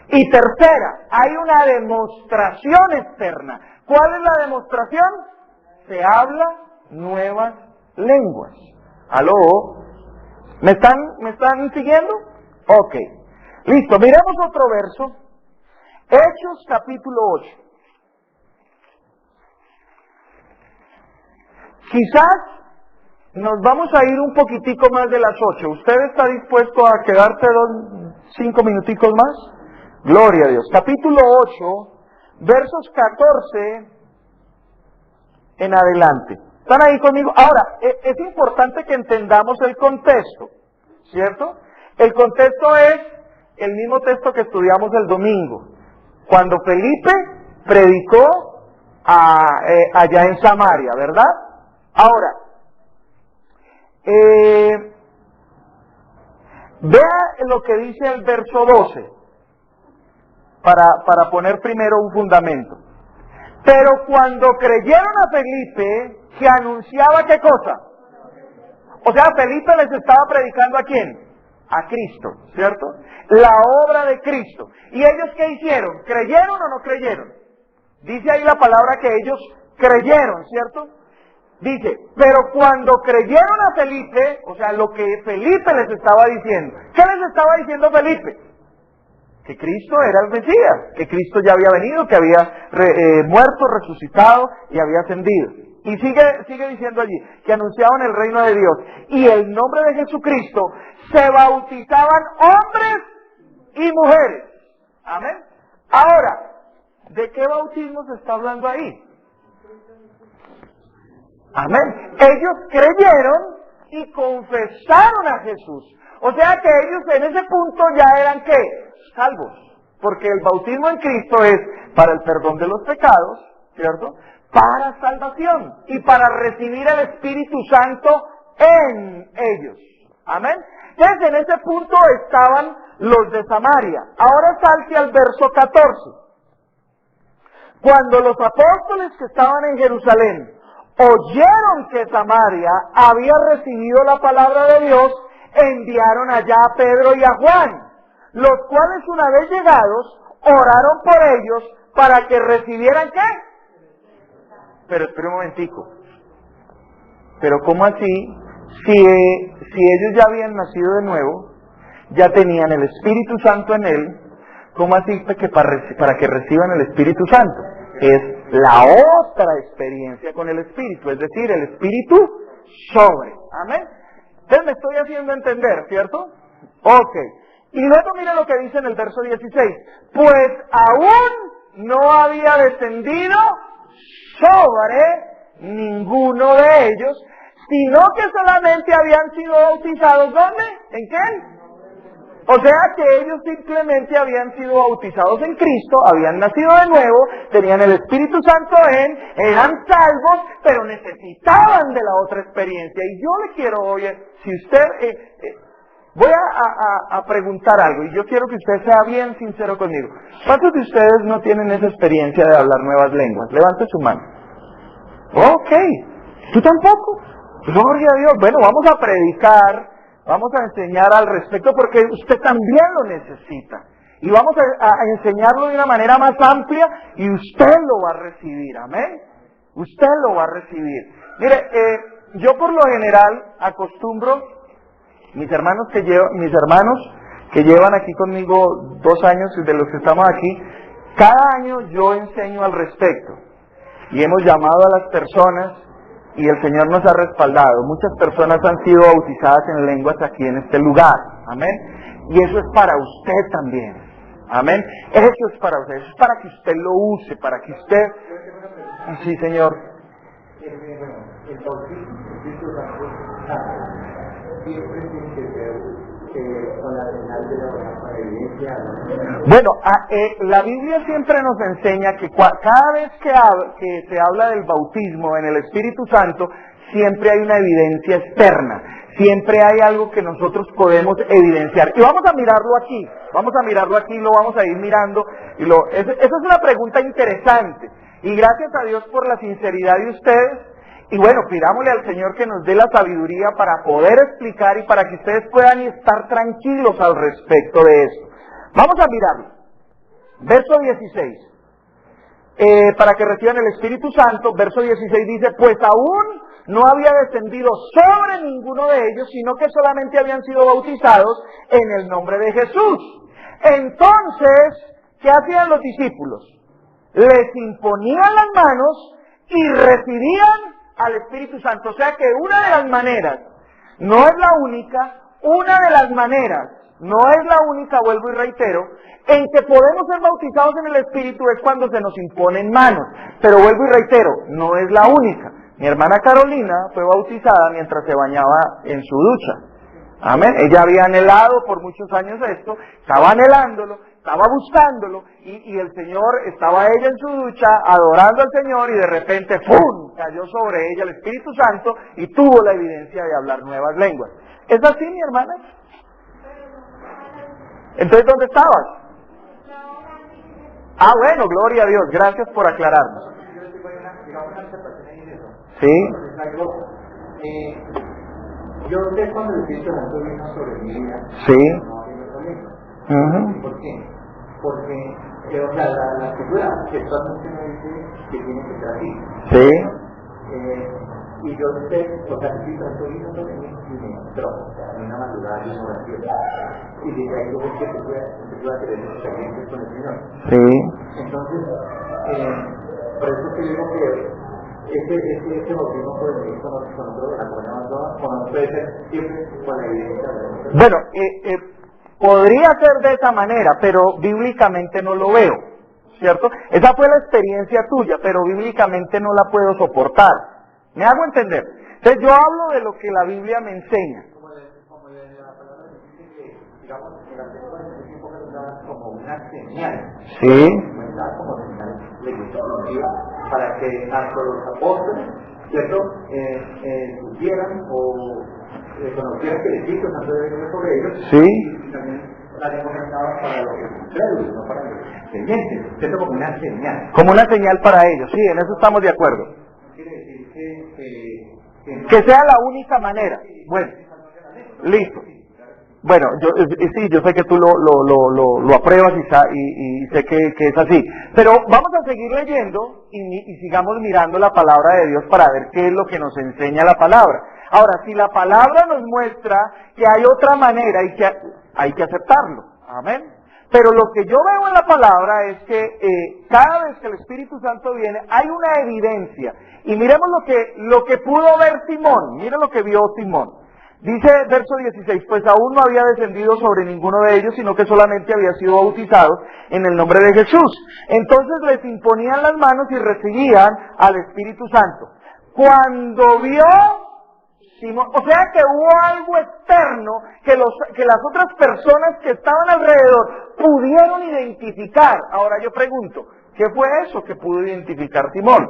Y tercera, hay una demostración externa. ¿Cuál es la demostración? Se habla nuevas lenguas. ¿Aló? ¿Me están siguiendo? Ok. Listo, miremos otro verso. Hechos capítulo 8. Quizás nos vamos a ir un poquitico más de las 8. ¿Usted está dispuesto a quedarse 5 minuticos más? Gloria a Dios. Capítulo 8, versos 14 en adelante. ¿Están ahí conmigo? Ahora, es importante que entendamos el contexto, ¿cierto? El contexto es el mismo texto que estudiamos el domingo, cuando Felipe predicó allá en Samaria, ¿verdad? Ahora, vea lo que dice el verso 12, para poner primero un fundamento. Pero cuando creyeron a Felipe, que anunciaba ¿qué cosa? O sea, Felipe les estaba predicando ¿a quién? A Cristo, ¿cierto? La obra de Cristo. ¿Y ellos qué hicieron? ¿Creyeron o no creyeron? Dice ahí la palabra que ellos creyeron, ¿cierto? Dice, pero cuando creyeron a Felipe, o sea, lo que Felipe les estaba diciendo. ¿Qué les estaba diciendo Felipe? Que Cristo era el Mesías, que Cristo ya había venido, que había muerto, resucitado y había ascendido. Y sigue diciendo allí, que anunciaban el reino de Dios. Y el nombre de Jesucristo se bautizaban hombres y mujeres. Amén. Ahora, ¿de qué bautismo se está hablando ahí? Amén. Ellos creyeron y confesaron a Jesús. O sea que ellos en ese punto ya eran ¿qué? Salvos. Porque el bautismo en Cristo es para el perdón de los pecados, ¿cierto? Para salvación y para recibir el Espíritu Santo en ellos. Amén. Entonces en ese punto estaban los de Samaria. Ahora salte al verso 14. Cuando los apóstoles que estaban en Jerusalén oyeron que Samaria había recibido la palabra de Dios, enviaron allá a Pedro y a Juan, los cuales una vez llegados, oraron por ellos para que recibieran ¿qué? Pero espera un momentico. Pero ¿cómo así? Si ellos ya habían nacido de nuevo, ya tenían el Espíritu Santo en él, ¿cómo así que para que reciban el Espíritu Santo? Es la otra experiencia con el Espíritu, es decir, el Espíritu sobre. Amén. Entonces me estoy haciendo entender, ¿cierto? Ok. Y luego mire lo que dice en el verso 16. Pues aún no había descendido sobre ninguno de ellos, sino que solamente habían sido bautizados, ¿dónde? ¿En qué? O sea que ellos simplemente habían sido bautizados en Cristo, habían nacido de nuevo, tenían el Espíritu Santo eran salvos, pero necesitaban de la otra experiencia. Y yo le quiero, oye, si usted, voy a preguntar algo, y yo quiero que usted sea bien sincero conmigo. ¿Cuántos de ustedes no tienen esa experiencia de hablar nuevas lenguas? Levante su mano. Ok, ¿tú tampoco? Gloria a Dios. Bueno, vamos a predicar, vamos a enseñar al respecto porque usted también lo necesita. Y vamos a enseñarlo de una manera más amplia y usted lo va a recibir, amén. Usted lo va a recibir. Mire, yo por lo general acostumbro, mis hermanos que llevan aquí conmigo 2 años de los que estamos aquí, cada año yo enseño al respecto. Y hemos llamado a las personas y el Señor nos ha respaldado. Muchas personas han sido bautizadas en lenguas aquí en este lugar. Amén. Y eso es para usted también. Amén. Eso es para usted. Eso es para que usted lo use, para que usted... Sí, Señor. Bueno, la Biblia siempre nos enseña que cada vez que se habla del bautismo en el Espíritu Santo, siempre hay una evidencia externa, siempre hay algo que nosotros podemos evidenciar. Y vamos a mirarlo aquí, lo vamos a ir mirando. Esa es una pregunta interesante. Y gracias a Dios por la sinceridad de ustedes. Y bueno, pidámosle al Señor que nos dé la sabiduría para poder explicar y para que ustedes puedan estar tranquilos al respecto de eso. Vamos a mirarlo. Verso 16. Para que reciban el Espíritu Santo, verso 16 dice, pues aún no había descendido sobre ninguno de ellos, sino que solamente habían sido bautizados en el nombre de Jesús. Entonces, ¿qué hacían los discípulos? Les imponían las manos y recibían al Espíritu Santo. O sea que una de las maneras, no es la única, vuelvo y reitero, en que podemos ser bautizados en el Espíritu es cuando se nos imponen manos. Pero vuelvo y reitero, no es la única. Mi hermana Carolina fue bautizada mientras se bañaba en su ducha. Amén. Ella había anhelado por muchos años esto, estaba anhelándolo, estaba buscándolo, y el Señor, estaba ella en su ducha, adorando al Señor, y de repente, ¡pum!, cayó sobre ella el Espíritu Santo, y tuvo la evidencia de hablar nuevas lenguas. ¿Es así, mi hermana? Entonces, ¿dónde estabas? Ah, bueno, gloria a Dios, gracias por aclararnos. ¿Sí? Yo sé cuando el Espíritu Santo vino sobre mi vida. Sí. No había problema. ¿Por qué? Porque, o sea, la escritura textualmente me dice que tiene que ser así. Sí. Y yo sé, o sea, el Espíritu Santo vino sobre mí y me entró. O sea, en una madrugada y una oración. Y de ahí yo ves que empezó a tener experiencias con el Señor. Sí. Entonces, por eso que digo que ese bautismo puede venir con nosotros, con puede ser siempre con la evidencia de Bueno, podría ser de esa manera, pero bíblicamente no lo veo, ¿cierto? Esa fue la experiencia tuya, pero bíblicamente no la puedo soportar. ¿Me hago entender? Entonces yo hablo de lo que la Biblia me enseña. Como la palabra dice que, digamos, en la lengua de ese tiempo que usaban como una señal. Sí. Como señal legislativa para que tanto los apóstoles, ¿cierto?, supieran o conocieran que el Espíritu Santo debe venir sobre ellos. Sí. Y también la lengua estaba para los incrédulos, no para los creyentes, ¿cierto?, como una señal. Como una señal para ellos, sí, en eso estamos de acuerdo. Quiere decir que sea la única manera. Bueno, listo. Bueno, yo sé que tú lo apruebas y sé que es así. Pero vamos a seguir leyendo y sigamos mirando la palabra de Dios para ver qué es lo que nos enseña la palabra. Ahora, si la palabra nos muestra que hay otra manera y que hay que aceptarlo. Amén. Pero lo que yo veo en la palabra es que cada vez que el Espíritu Santo viene, hay una evidencia. Y miremos lo que pudo ver Simón. Mire lo que vio Simón. Dice verso 16, pues aún no había descendido sobre ninguno de ellos, sino que solamente había sido bautizado en el nombre de Jesús. Entonces les imponían las manos y recibían al Espíritu Santo. Cuando vio Simón, o sea que hubo algo externo que las otras personas que estaban alrededor pudieron identificar. Ahora yo pregunto, ¿qué fue eso que pudo identificar Simón?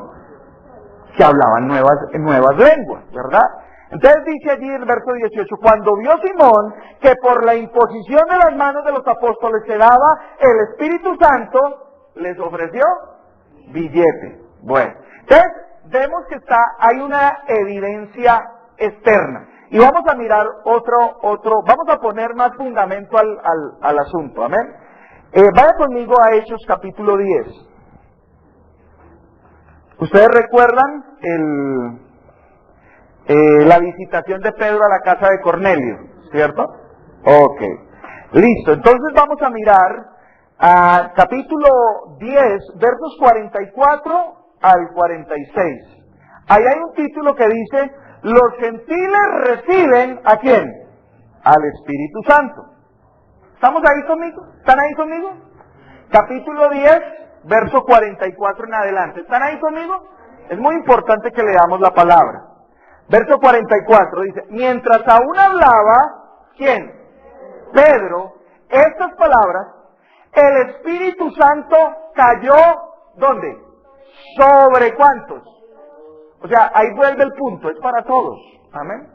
Que hablaban nuevas lenguas, ¿verdad? Entonces dice allí el verso 18, cuando vio Simón que por la imposición de las manos de los apóstoles se daba el Espíritu Santo, les ofreció billete. Bueno, entonces vemos que hay una evidencia externa. Y vamos a mirar vamos a poner más fundamento al asunto, amén. Vaya conmigo a Hechos capítulo 10. Ustedes recuerdan la visitación de Pedro a la casa de Cornelio, ¿cierto? Ok, listo. Entonces vamos a mirar a capítulo 10, versos 44 al 46. Ahí hay un título que dice, los gentiles reciben, ¿a quién? Al Espíritu Santo. ¿Estamos ahí conmigo? ¿Están ahí conmigo? Capítulo 10, verso 44 en adelante. ¿Están ahí conmigo? Es muy importante que leamos la palabra. Verso 44 dice, mientras aún hablaba, ¿quién? Pedro, estas palabras, el Espíritu Santo cayó, ¿dónde? ¿Sobre cuántos? O sea, ahí vuelve el punto, es para todos, amén.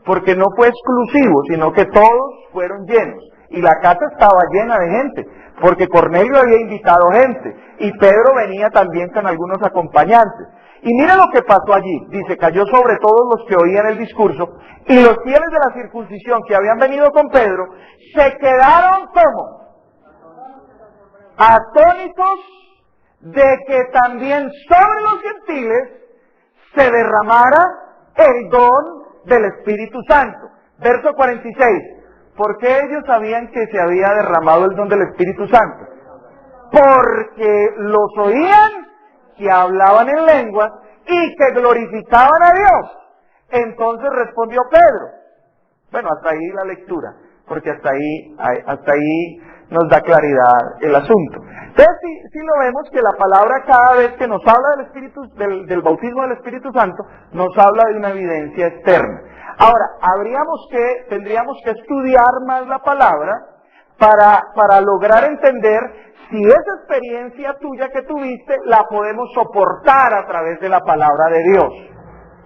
Porque no fue exclusivo, sino que todos fueron llenos. Y la casa estaba llena de gente, porque Cornelio había invitado gente, y Pedro venía también con algunos acompañantes. Y mira lo que pasó allí, dice, cayó sobre todos los que oían el discurso, y los fieles de la circuncisión que habían venido con Pedro, se quedaron como atónitos de que también sobre los gentiles se derramara el don del Espíritu Santo. Verso 46, ¿por qué ellos sabían que se había derramado el don del Espíritu Santo? Porque los oían que hablaban en lenguas y que glorificaban a Dios. Entonces respondió Pedro. Bueno, hasta ahí la lectura, porque hasta ahí nos da claridad el asunto. Entonces sí lo vemos que la palabra cada vez que nos habla del Espíritu, del bautismo del Espíritu Santo, nos habla de una evidencia externa. Ahora, tendríamos que estudiar más la palabra para lograr entender si esa experiencia tuya que tuviste la podemos soportar a través de la palabra de Dios.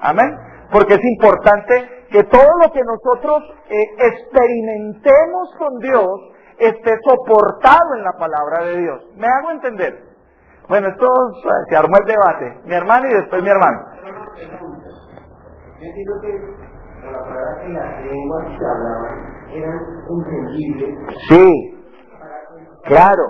Amén. Porque es importante que todo lo que nosotros experimentemos con Dios esté soportado en la palabra de Dios. ¿Me hago entender? Bueno, esto se armó el debate. Mi hermano y después mi hermano. Yo entiendo que la palabra que las lenguas que hablaban eran entendibles. Sí, claro.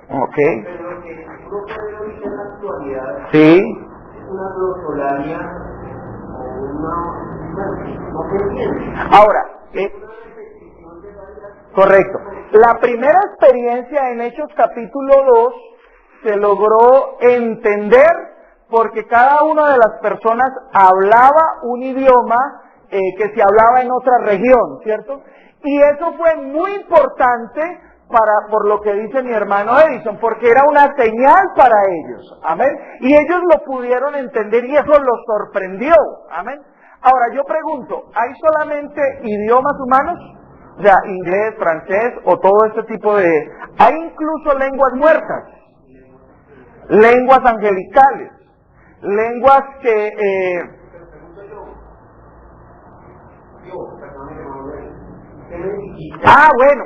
Ok. Pero lo que uno puede oír en la actualidad Sí. es una glosolalia o no se entiende. Ahora, correcto. La primera experiencia en Hechos capítulo 2 se logró entender porque cada una de las personas hablaba un idioma que se hablaba en otra región, ¿cierto? Y eso fue muy importante por lo que dice mi hermano Edison, porque era una señal para ellos, amén. Y ellos lo pudieron entender y eso los sorprendió, amén. Ahora yo pregunto, ¿hay solamente idiomas humanos? O sea, inglés, francés o todo este tipo de... ¿Hay incluso lenguas muertas? Lenguas angelicales, lenguas que... bueno,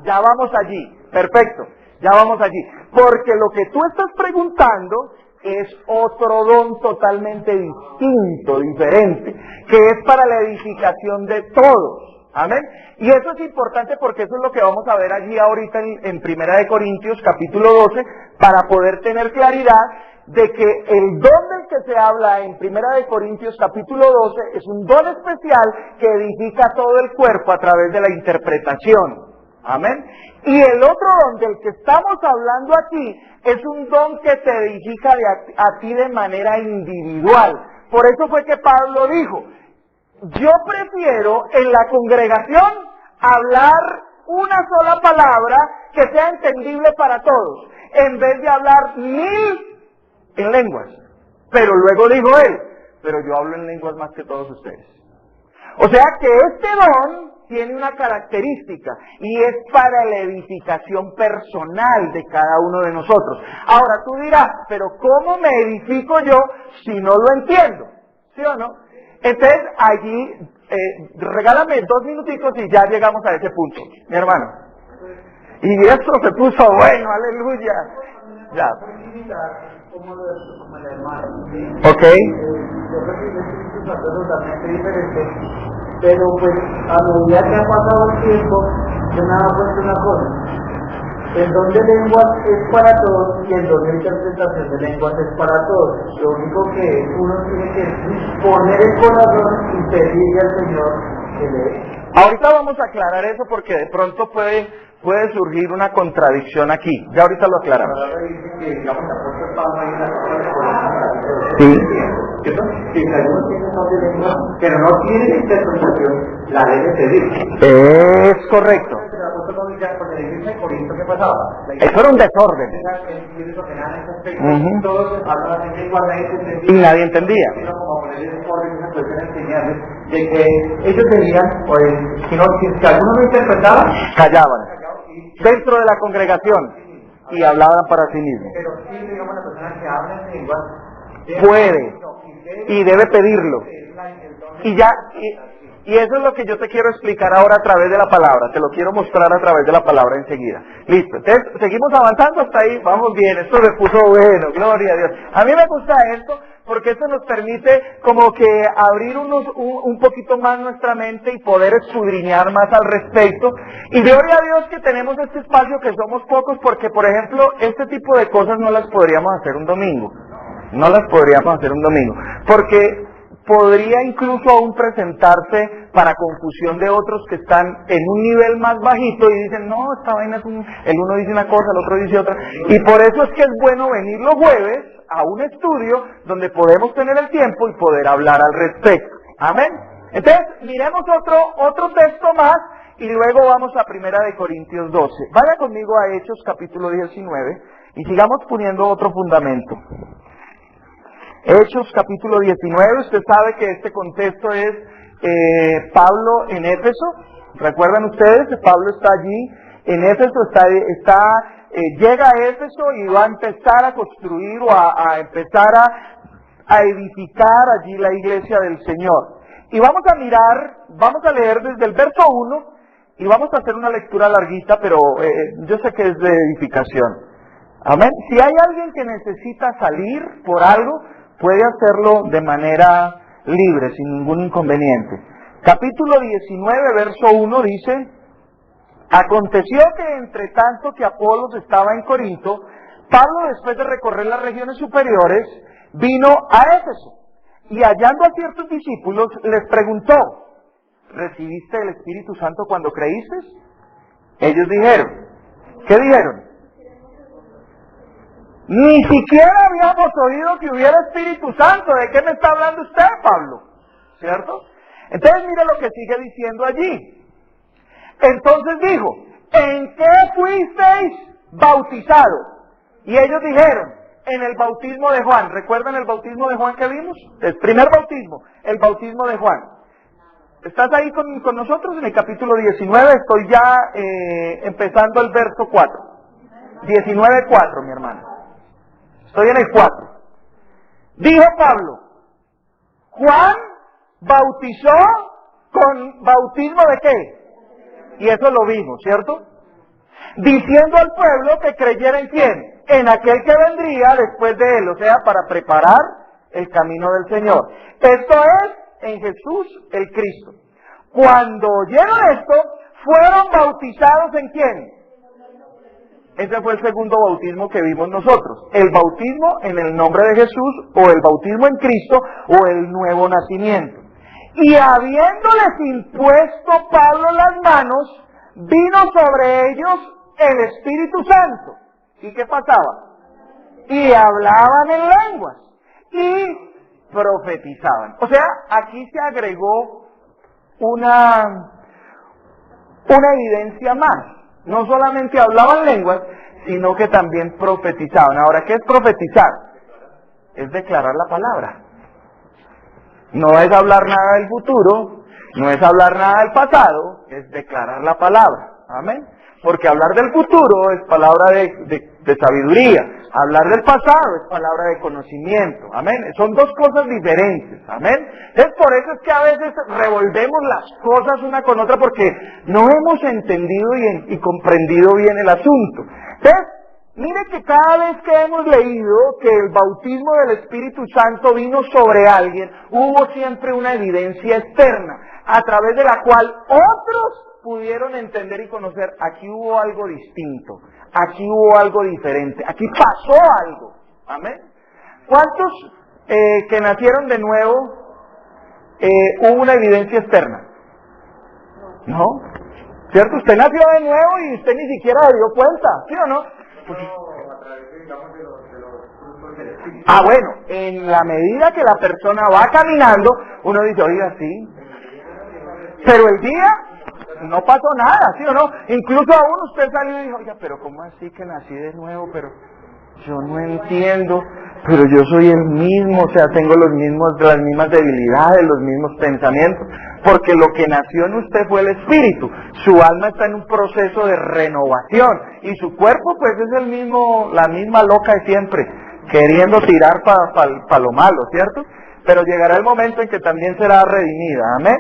ya vamos allí, perfecto, ya vamos allí. Porque lo que tú estás preguntando es otro don totalmente distinto, diferente, que es para la edificación de todos. Amén. Y eso es importante porque eso es lo que vamos a ver allí ahorita en Primera de Corintios, capítulo 12, para poder tener claridad de que el don del que se habla en Primera de Corintios, capítulo 12, es un don especial que edifica todo el cuerpo a través de la interpretación. Amén. Y el otro don del que estamos hablando aquí es un don que te edifica a ti de manera individual. Por eso fue que Pablo dijo, yo prefiero en la congregación hablar una sola palabra que sea entendible para todos, en vez de hablar 1000 en lenguas. Pero luego dijo él, pero yo hablo en lenguas más que todos ustedes. O sea que este don tiene una característica y es para la edificación personal de cada uno de nosotros. Ahora tú dirás, pero ¿cómo me edifico yo si no lo entiendo? ¿Sí o no? Entonces allí, regálame 2 minuticos y ya llegamos a ese punto, mi hermano. Y esto se puso bueno, aleluya. Ya. Ok. Pero pues a medida que ha pasado el tiempo, yo me he dado cuenta una cosa. El don de lenguas es para todos y el don de interpretación de lenguas es para todos. Lo único que uno tiene que poner el corazón y pedirle al Señor que le... Ahorita vamos a aclarar eso porque de pronto puede surgir una contradicción aquí. Ya ahorita lo aclaramos. Sí. Si algunos tienen don de lengua, pero no tienen interpretación, la debe pedir. Es correcto. Porque la iglesia de Corinto, ¿qué pasaba? Eso era un desorden. Todos hablaban en lengua y nadie entendía. De que ellos tenían, pues, si alguno no interpretaba, callaban dentro de la congregación y hablaban para sí mismos. Pero sí, digamos, la persona que habla en lengua puede y debe pedirlo. Y eso es lo que yo te quiero explicar ahora a través de la palabra. Te lo quiero mostrar a través de la palabra enseguida. Listo. Entonces, seguimos avanzando hasta ahí. Vamos bien. Esto se puso bueno. Gloria a Dios. A mí me gusta esto porque esto nos permite como que abrir un poquito más nuestra mente y poder escudriñar más al respecto. Y gloria a Dios que tenemos este espacio, que somos pocos, porque, por ejemplo, este tipo de cosas no las podríamos hacer un domingo. No las podríamos hacer un domingo. Porque podría incluso aún presentarse para confusión de otros que están en un nivel más bajito y dicen, no, esta vaina es el uno dice una cosa, el otro dice otra. Y por eso es que es bueno venir los jueves a un estudio donde podemos tener el tiempo y poder hablar al respecto. Amén. Entonces, miremos otro texto más y luego vamos a Primera de Corintios 12. Vaya conmigo a Hechos capítulo 19 y sigamos poniendo otro fundamento. Hechos capítulo 19, usted sabe que este contexto es Pablo en Éfeso. ¿Recuerdan ustedes que Pablo está allí en Éfeso? Llega a Éfeso y va a empezar a construir o a empezar a edificar allí la iglesia del Señor. Y vamos a leer desde el verso 1 y vamos a hacer una lectura larguita, pero yo sé que es de edificación. Amén. Si hay alguien que necesita salir por algo, puede hacerlo de manera libre, sin ningún inconveniente. Capítulo 19, verso 1 dice: aconteció que entre tanto que Apolos estaba en Corinto, Pablo, después de recorrer las regiones superiores, vino a Éfeso, y hallando a ciertos discípulos, les preguntó: ¿recibiste el Espíritu Santo cuando creíste? Ellos dijeron, ¿qué dijeron? Ni siquiera habíamos oído que hubiera Espíritu Santo. ¿De qué me está hablando usted, Pablo? ¿Cierto? Entonces mire lo que sigue diciendo allí. Entonces dijo: ¿en qué fuisteis bautizados? Y ellos dijeron: en el bautismo de Juan. ¿Recuerdan el bautismo de Juan que vimos? El primer bautismo, el bautismo de Juan. ¿Estás ahí con nosotros en el capítulo 19? Estoy ya empezando el verso 4. 19:4, mi hermano. Estoy en el 4. Dijo Pablo: Juan bautizó con bautismo de qué? Y eso lo vimos, ¿cierto? Diciendo al pueblo que creyera en quién, en aquel que vendría después de él, o sea, para preparar el camino del Señor. Esto es en Jesús el Cristo. cuando oyeron esto, fueron bautizados ¿en quién? Ese fue el segundo bautismo que vimos nosotros. El bautismo en el nombre de Jesús, o el bautismo en Cristo, o el nuevo nacimiento. Y habiéndoles impuesto Pablo las manos, vino sobre ellos el Espíritu Santo. ¿Y qué pasaba? Y hablaban en lenguas. Y profetizaban. O sea, aquí se agregó una evidencia más. No solamente hablaban lenguas, sino que también profetizaban. Ahora, ¿qué es profetizar? Es declarar la palabra. No es hablar nada del futuro, no es hablar nada del pasado, es declarar la palabra. Amén. Porque hablar del futuro es palabra de sabiduría. Hablar del pasado es palabra de conocimiento. Amén. Son dos cosas diferentes. Amén. Entonces por eso es que a veces revolvemos las cosas una con otra porque no hemos entendido y comprendido bien el asunto. Entonces, mire que cada vez que hemos leído que el bautismo del Espíritu Santo vino sobre alguien, hubo siempre una evidencia externa a través de la cual otros pudieron entender y conocer, aquí hubo algo distinto, aquí hubo algo diferente, aquí pasó algo. Amén. ¿Cuántos que nacieron de nuevo hubo una evidencia externa? ¿No? ¿Cierto? Usted nació de nuevo y usted ni siquiera se dio cuenta, ¿sí o no? Pues, bueno, en la medida que la persona va caminando, uno dice, oiga, sí, pero el día no pasó nada, ¿sí o no? Incluso aún usted salió y dijo, oiga, pero ¿cómo así que nací de nuevo? Pero yo no entiendo, pero yo soy el mismo, o sea, tengo las mismas debilidades, los mismos pensamientos, porque lo que nació en usted fue el espíritu. Su alma está en un proceso de renovación y su cuerpo pues es la misma loca de siempre, queriendo tirar para lo malo, ¿cierto? Pero llegará el momento en que también será redimida, ¿amén?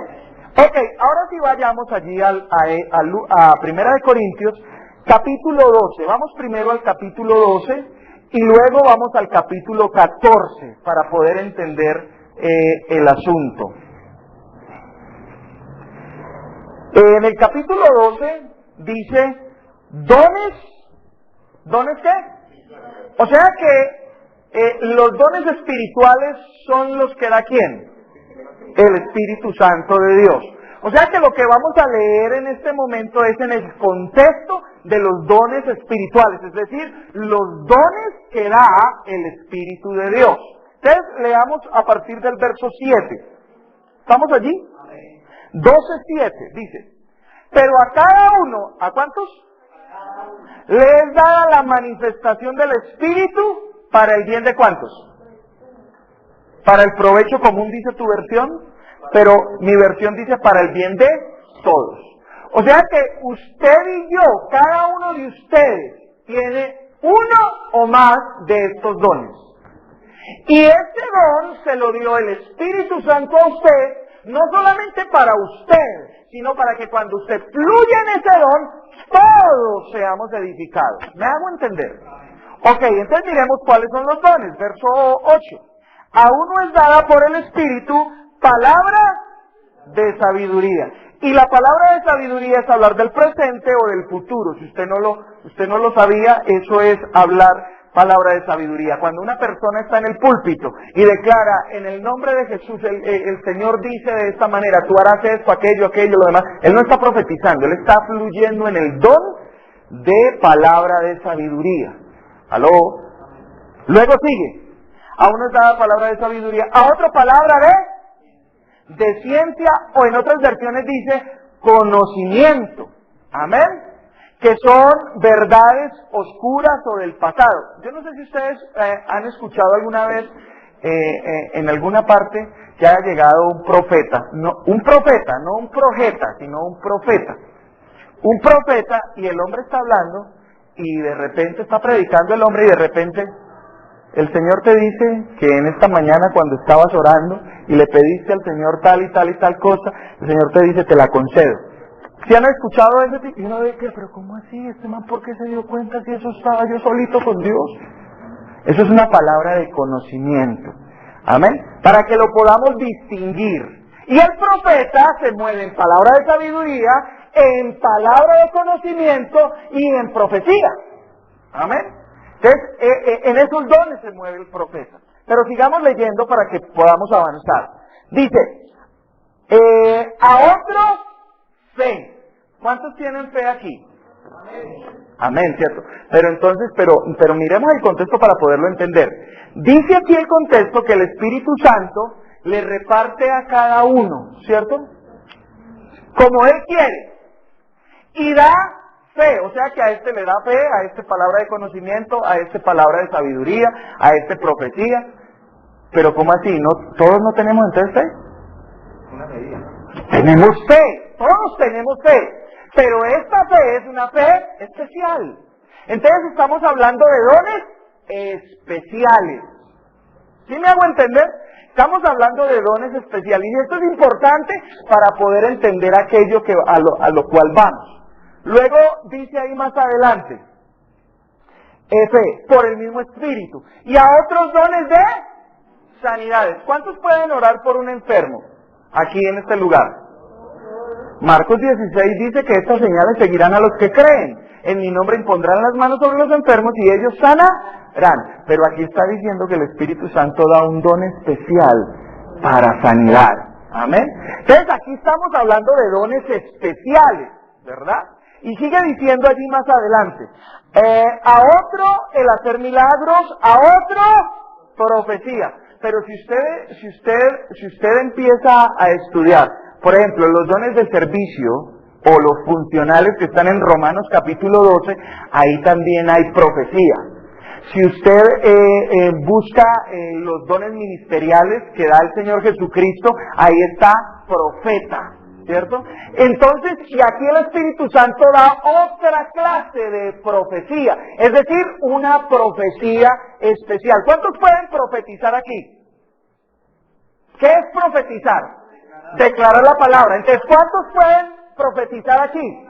Ok, ahora sí vayamos allí a 1 de Corintios, capítulo 12. Vamos primero al capítulo 12 y luego vamos al capítulo 14 para poder entender el asunto. En el capítulo 12 dice, ¿dones qué? O sea que los dones espirituales son los que da ¿quién? El Espíritu Santo de Dios. O sea que lo que vamos a leer en este momento es en el contexto de los dones espirituales, es decir, los dones que da el Espíritu de Dios. Entonces leamos a partir del verso 7. ¿Estamos allí? 12:7 dice, pero a cada uno, ¿a cuántos? Le es dada la manifestación del Espíritu para el bien de ¿cuántos? Para el provecho común, dice tu versión, pero mi versión dice para el bien de todos. O sea que usted y yo, cada uno de ustedes, tiene uno o más de estos dones. Y este don se lo dio el Espíritu Santo a usted, no solamente para usted, sino para que cuando usted fluya en ese don, todos seamos edificados. ¿Me hago entender? Ok, entonces miremos cuáles son los dones. Verso 8. A uno es dada por el Espíritu palabra de sabiduría. Y la palabra de sabiduría es hablar del presente o del futuro. Si usted no lo sabía, eso es hablar palabra de sabiduría. Cuando una persona está en el púlpito y declara en el nombre de Jesús, el Señor dice de esta manera, tú harás esto, aquello, lo demás, él no está profetizando, él está fluyendo en el don de palabra de sabiduría. ¿Aló? Luego sigue. A uno es dada palabra de sabiduría, a otro palabra de ciencia, o en otras versiones dice conocimiento. Amén. Que son verdades oscuras o del pasado. Yo no sé si ustedes han escuchado alguna vez en alguna parte que haya llegado un profeta. No un profeta, sino un profeta. Un profeta, y el hombre está hablando, y de repente está predicando el hombre, y de repente el Señor te dice que en esta mañana cuando estabas orando y le pediste al Señor tal y tal y tal cosa, el Señor te dice, te la concedo. ¿Sí han escuchado eso? Y uno ve que, pero ¿cómo así? ¿Este man por qué se dio cuenta si eso estaba yo solito con Dios? Eso es una palabra de conocimiento. Amén. Para que lo podamos distinguir. Y el profeta se mueve en palabra de sabiduría, en palabra de conocimiento y en profecía. Amén. Entonces, en esos dones se mueve el profeta. Pero sigamos leyendo para que podamos avanzar. Dice, a otro fe. ¿Cuántos tienen fe aquí? Amén, ¿cierto? Pero entonces, pero miremos el contexto para poderlo entender. Dice aquí el contexto que el Espíritu Santo le reparte a cada uno, ¿cierto? Como Él quiere. Y da fe, o sea que a este le da fe, a este palabra de conocimiento, a este palabra de sabiduría, a este profecía. Pero ¿cómo así? ¿Todos no tenemos entonces fe? Una medida. Tenemos fe, todos tenemos fe. Pero esta fe es una fe especial. Entonces estamos hablando de dones especiales. ¿Sí me hago entender? Estamos hablando de dones especiales. Y esto es importante para poder entender aquello a lo cual vamos. Luego dice ahí más adelante, fe por el mismo Espíritu. Y a otros dones de sanidades. ¿Cuántos pueden orar por un enfermo aquí en este lugar? Marcos 16 dice que estas señales seguirán a los que creen. En mi nombre impondrán las manos sobre los enfermos y ellos sanarán. Pero aquí está diciendo que el Espíritu Santo da un don especial para sanidad. Amén. Entonces aquí estamos hablando de dones especiales, ¿verdad? Y sigue diciendo allí más adelante. A otro el hacer milagros, a otro profecía. Pero si usted empieza a estudiar, por ejemplo, los dones del servicio o los funcionales que están en Romanos capítulo 12, ahí también hay profecía. Si usted busca los dones ministeriales que da el Señor Jesucristo, ahí está profeta, ¿cierto? Entonces, y aquí el Espíritu Santo da otra clase de profecía, es decir, una profecía especial. ¿Cuántos pueden profetizar aquí? ¿Qué es profetizar? Declarar la palabra. Entonces, ¿cuántos pueden profetizar aquí?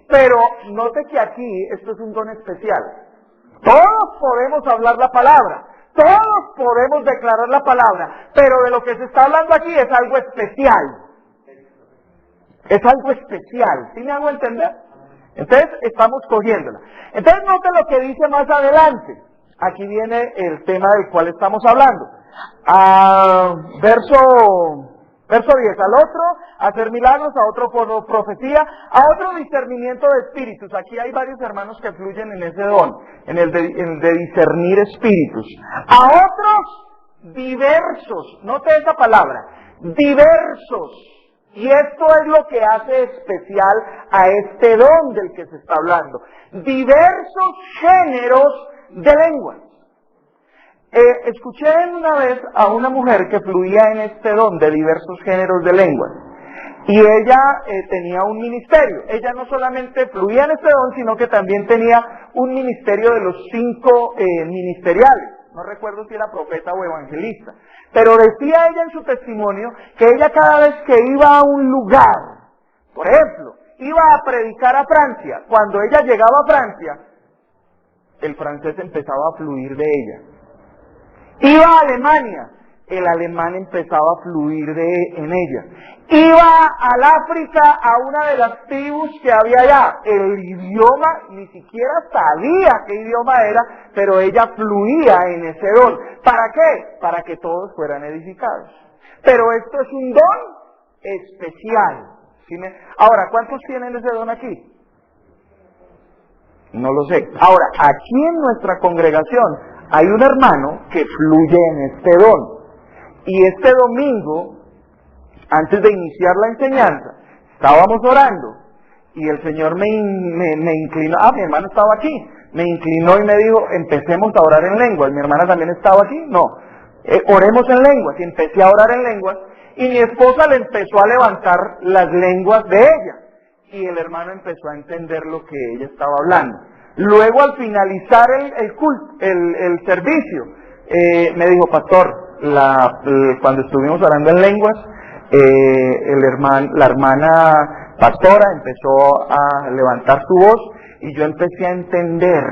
Pero note que aquí esto es un don especial. Todos podemos hablar la palabra, todos podemos declarar la palabra, pero de lo que se está hablando aquí es algo especial. Es algo especial, ¿sí me hago entender? Entonces, estamos cogiéndola. Entonces, note lo que dice más adelante. Aquí viene el tema del cual estamos hablando. Verso 10, al otro hacer milagros, a otro por profecía, a otro discernimiento de espíritus. Aquí hay varios hermanos que fluyen en ese don, en el de discernir espíritus. A otros diversos, note esa palabra, diversos. Y esto es lo que hace especial a este don del que se está hablando. Diversos géneros de lenguas. Escuché una vez a una mujer que fluía en este don de diversos géneros de lenguas. Y ella tenía un ministerio. Ella no solamente fluía en este don, sino que también tenía un ministerio de los 5 ministeriales. No recuerdo si era profeta o evangelista. Pero decía ella en su testimonio que ella cada vez que iba a un lugar, por ejemplo, iba a predicar a Francia. Cuando ella llegaba a Francia, el francés empezaba a fluir de ella. Iba a Alemania, el alemán empezaba a fluir en ella. Iba al África, a una de las tribus que había allá. El idioma, ni siquiera sabía qué idioma era, pero ella fluía en ese don. ¿Para qué? Para que todos fueran edificados. Pero esto es un don especial. ¿Sí? Ahora, ¿cuántos tienen ese don aquí? No lo sé. Ahora, aquí en nuestra congregación hay un hermano que fluye en este don. Y este domingo, antes de iniciar la enseñanza, estábamos orando. Y el Señor me inclinó. Mi hermano estaba aquí. Me inclinó y me dijo, empecemos a orar en lenguas. Mi hermana también estaba aquí. No. Oremos en lenguas. Y empecé a orar en lenguas. Y mi esposa le empezó a levantar las lenguas de ella. Y el hermano empezó a entender lo que ella estaba hablando. Luego, al finalizar el servicio, me dijo, pastor, cuando estuvimos orando en lenguas, la hermana pastora empezó a levantar su voz y yo empecé a entender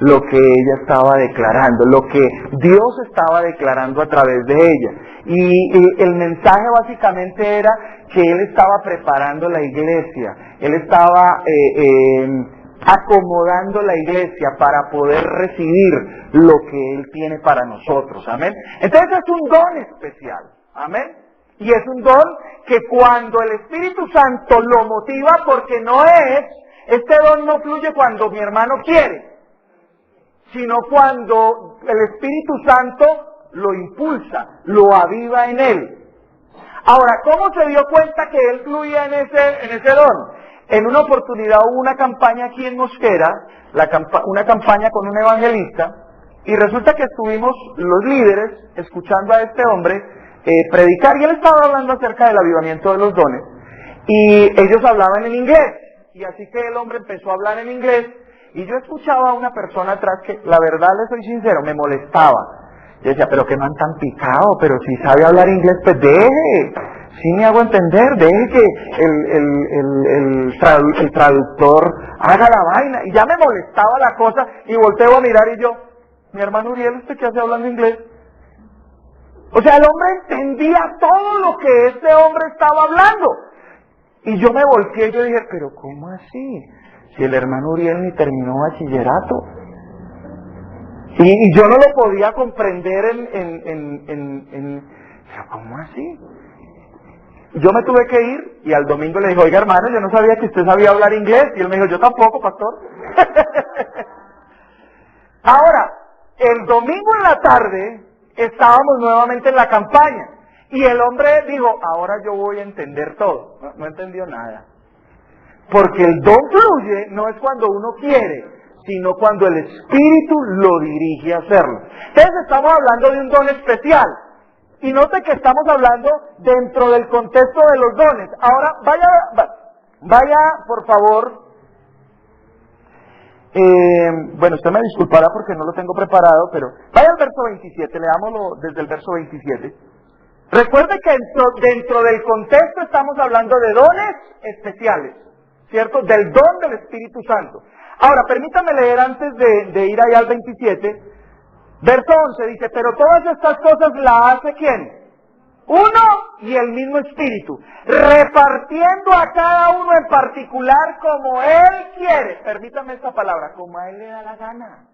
lo que ella estaba declarando, lo que Dios estaba declarando a través de ella. Y el mensaje básicamente era que Él estaba preparando la iglesia, Él estaba acomodando la iglesia para poder recibir lo que Él tiene para nosotros, amén. Entonces es un don especial, amén. Y es un don que cuando el Espíritu Santo lo motiva, porque este don no fluye cuando mi hermano quiere, sino cuando el Espíritu Santo lo impulsa, lo aviva en él. Ahora, ¿cómo se dio cuenta que él fluía en ese don? En una oportunidad hubo una campaña aquí en Mosquera, una campaña con un evangelista, y resulta que estuvimos los líderes escuchando a este hombre predicar, y él estaba hablando acerca del avivamiento de los dones, y ellos hablaban en inglés, y así que el hombre empezó a hablar en inglés, y yo escuchaba a una persona atrás que, la verdad le soy sincero, me molestaba. Yo decía, pero que no han tan picado, pero si sabe hablar inglés, pues deje, sí me hago entender, deje que el traductor haga la vaina, y ya me molestaba la cosa, y volteo a mirar y yo, mi hermano Uriel, ¿usted qué hace hablando inglés? O sea, el hombre entendía todo lo que este hombre estaba hablando. Y yo me volteé y yo dije, pero ¿cómo así? Si el hermano Uriel ni terminó bachillerato. Y yo no lo podía comprender ¿cómo así? Yo me tuve que ir y al domingo le dije, oiga hermano, yo no sabía que usted sabía hablar inglés. Y él me dijo, yo tampoco, pastor. Ahora, el domingo en la tarde estábamos nuevamente en la campaña. Y el hombre dijo, ahora yo voy a entender todo. No entendió nada. Porque el don fluye no es cuando uno quiere, sino cuando el Espíritu lo dirige a hacerlo. Entonces estamos hablando de un don especial. Y note que estamos hablando dentro del contexto de los dones. Ahora, vaya por favor. Bueno, usted me disculpará porque no lo tengo preparado, pero vaya al verso 27, leámoslo desde el verso 27. Recuerde que dentro del contexto estamos hablando de dones especiales, ¿cierto? Del don del Espíritu Santo. Ahora, permítame leer antes de ir allá al 27. Verso 11 dice, pero todas estas cosas las hace ¿quién? Uno y el mismo Espíritu, repartiendo a cada uno en particular como Él quiere. Permítame esta palabra, como a Él le da la gana,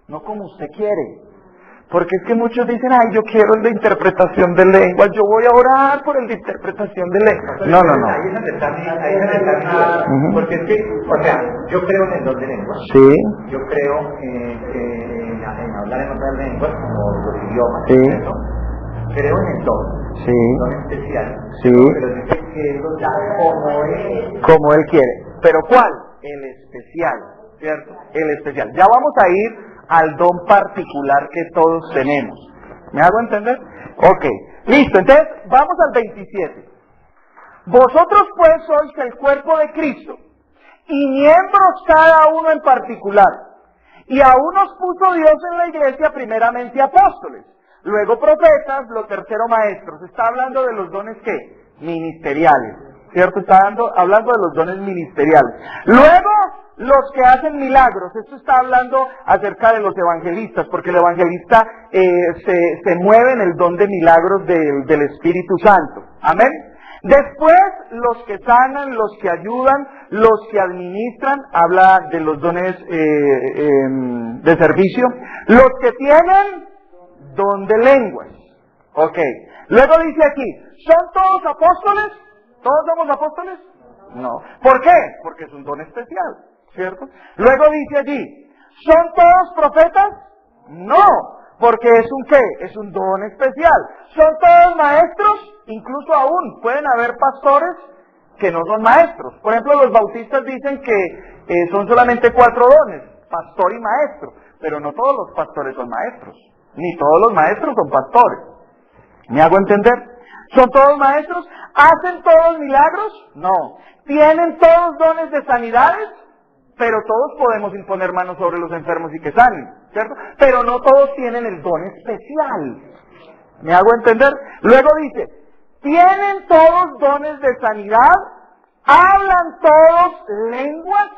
no como usted quiere. Porque es que muchos dicen, ay, yo quiero el de interpretación de lenguas, yo voy a orar por el de interpretación de lenguas. No. Ahí es donde está porque es que, o sea, yo creo en el don de lenguas. Sí. Yo creo en hablar en otras lenguas, como los idiomas, sí. ¿cierto? Creo en el don. Sí. Don especial. Sí. Pero dice que Él lo da como Él quiere. ¿Pero cuál? El especial, ¿cierto? El especial. Ya vamos a ir al don particular que todos tenemos. ¿Me hago entender? Ok, listo. Entonces, vamos al 27. Vosotros pues sois el cuerpo de Cristo, y miembros cada uno en particular. Y a unos puso Dios en la iglesia primeramente apóstoles, luego profetas, lo tercero maestros. Está hablando de los dones ¿qué? Ministeriales, ¿cierto? Está hablando de los dones ministeriales. Luego, los que hacen milagros. Esto está hablando acerca de los evangelistas, porque el evangelista se mueve en el don de milagros del Espíritu Santo. Amén. Después, los que sanan, los que ayudan, los que administran, habla de los dones de servicio. Los que tienen don de lenguas. Ok. Luego dice aquí, ¿son todos apóstoles? ¿Todos somos apóstoles? No. ¿Por qué? Porque es un don especial, ¿cierto? Luego dice allí, ¿son todos profetas? No, porque es un ¿qué? Es un don especial. ¿Son todos maestros? Incluso aún pueden haber pastores que no son maestros. Por ejemplo, los bautistas dicen que son solamente 4 dones, pastor y maestro, pero no todos los pastores son maestros, ni todos los maestros son pastores. ¿Me hago entender? ¿Son todos maestros? ¿Hacen todos milagros? No. ¿Tienen todos dones de sanidades? Pero todos podemos imponer manos sobre los enfermos y que sanen, ¿cierto? Pero no todos tienen el don especial. ¿Me hago entender? Luego dice, ¿tienen todos dones de sanidad? ¿Hablan todos lenguas?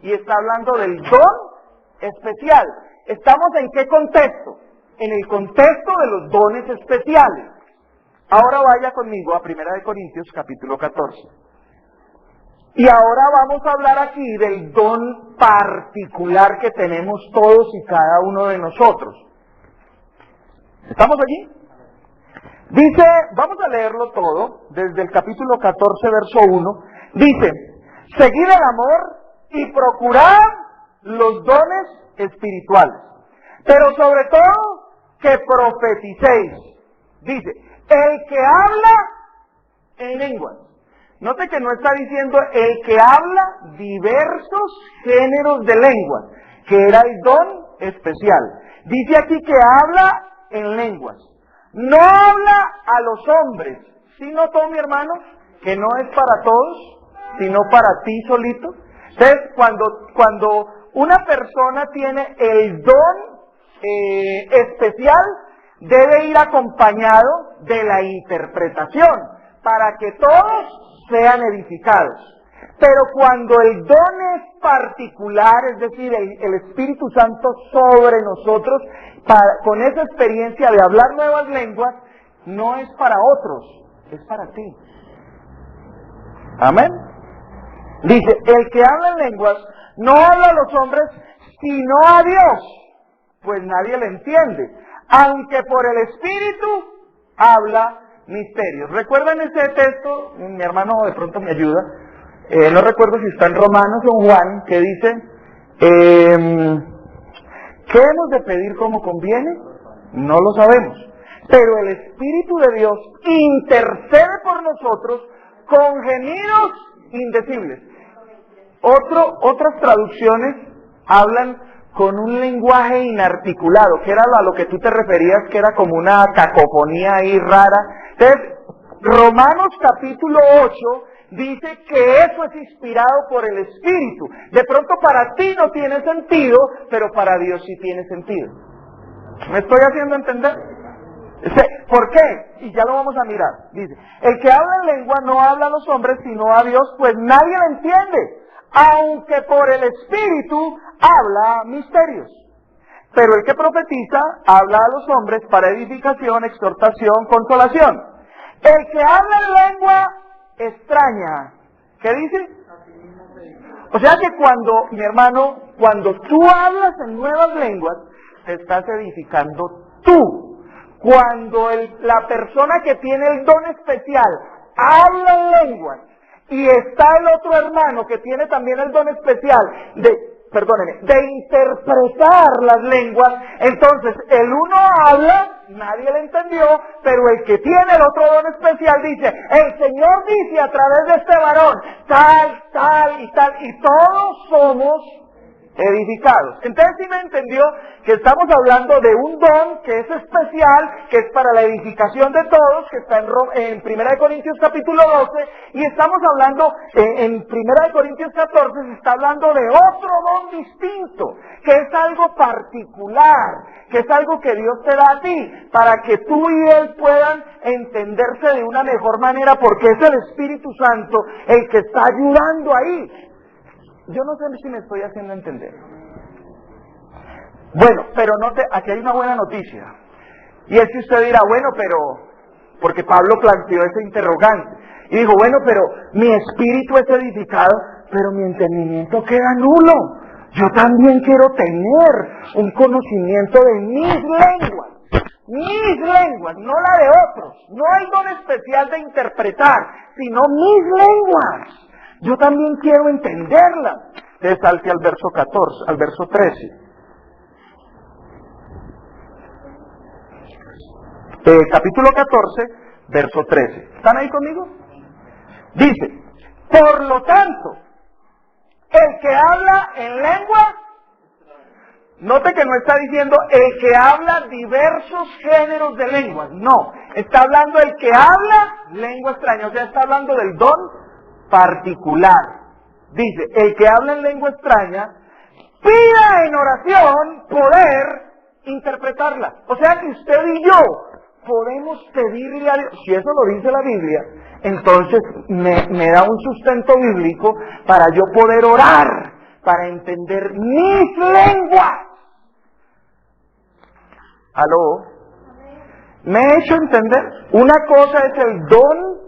Y está hablando del don especial. ¿Estamos en qué contexto? En el contexto de los dones especiales. Ahora vaya conmigo a 1 Corintios capítulo 14. Y ahora vamos a hablar aquí del don particular que tenemos todos y cada uno de nosotros. ¿Estamos allí? Dice, vamos a leerlo todo, desde el capítulo 14, verso 1. Dice, seguid el amor y procurad los dones espirituales, pero sobre todo que profeticéis. Dice, el que habla en lenguas. Note que no está diciendo el que habla diversos géneros de lenguas, que era el don especial. Dice aquí que habla en lenguas. No habla a los hombres. ¿Sí notó, mi hermano? Que no es para todos, sino para ti solito. Entonces, cuando una persona tiene el don especial, debe ir acompañado de la interpretación, para que todos sean edificados. Pero cuando el don es particular, es decir, el Espíritu Santo sobre nosotros, con esa experiencia de hablar nuevas lenguas, no es para otros, es para ti. Amén. Dice, el que habla en lenguas no habla a los hombres, sino a Dios, pues nadie le entiende, aunque por el Espíritu habla misterios. ¿Recuerdan ese texto? Mi hermano de pronto me ayuda. No recuerdo si está en Romanos o en Juan, que dice, ¿qué hemos de pedir como conviene? No lo sabemos. Pero el Espíritu de Dios intercede por nosotros con gemidos indecibles. Otras traducciones hablan con un lenguaje inarticulado, que era a lo que tú te referías, que era como una cacofonía ahí rara. Entonces, Romanos capítulo 8 dice que eso es inspirado por el Espíritu. De pronto para ti no tiene sentido, pero para Dios sí tiene sentido. ¿Me estoy haciendo entender? ¿Por qué? Y ya lo vamos a mirar. Dice, el que habla en lengua no habla a los hombres, sino a Dios, pues nadie lo entiende, aunque por el Espíritu habla misterios. Pero el que profetiza habla a los hombres para edificación, exhortación, consolación. El que habla en lengua extraña. ¿Qué dice? O sea que cuando, mi hermano, cuando tú hablas en nuevas lenguas, te estás edificando tú. Cuando la persona que tiene el don especial habla en lenguas y está el otro hermano que tiene también el don especial de interpretar las lenguas, entonces el uno habla, nadie le entendió, pero el que tiene el otro don especial dice, el Señor dice a través de este varón, tal y tal, y todos somos edificados. Entonces sí me entendió que estamos hablando de un don que es especial, que es para la edificación de todos, que está en 1 Corintios capítulo 12, y estamos hablando, en 1 Corintios 14 se está hablando de otro don distinto, que es algo particular, que es algo que Dios te da a ti, para que tú y Él puedan entenderse de una mejor manera, porque es el Espíritu Santo el que está ayudando ahí. Yo no sé si me estoy haciendo entender. Bueno, pero aquí hay una buena noticia. Y es que usted dirá, bueno, pero, porque Pablo planteó ese interrogante. Y dijo, bueno, pero mi espíritu es edificado, pero mi entendimiento queda nulo. Yo también quiero tener un conocimiento de mis lenguas, no la de otros. No hay don especial de interpretar, sino mis lenguas. Yo también quiero entenderla. Entonces salte al verso 14, al verso 13. Capítulo 14, verso 13. ¿Están ahí conmigo? Dice, por lo tanto, el que habla en lengua, note que no está diciendo el que habla diversos géneros de lenguas, no, está hablando el que habla lengua extraña, o sea, está hablando del don particular. Dice, el que habla en lengua extraña, pida en oración poder interpretarla. O sea que usted y yo podemos pedirle a Dios, si eso lo dice la Biblia, entonces me da un sustento bíblico para yo poder orar, para entender mis lenguas. ¿Aló? ¿Me he hecho entender? Una cosa es el don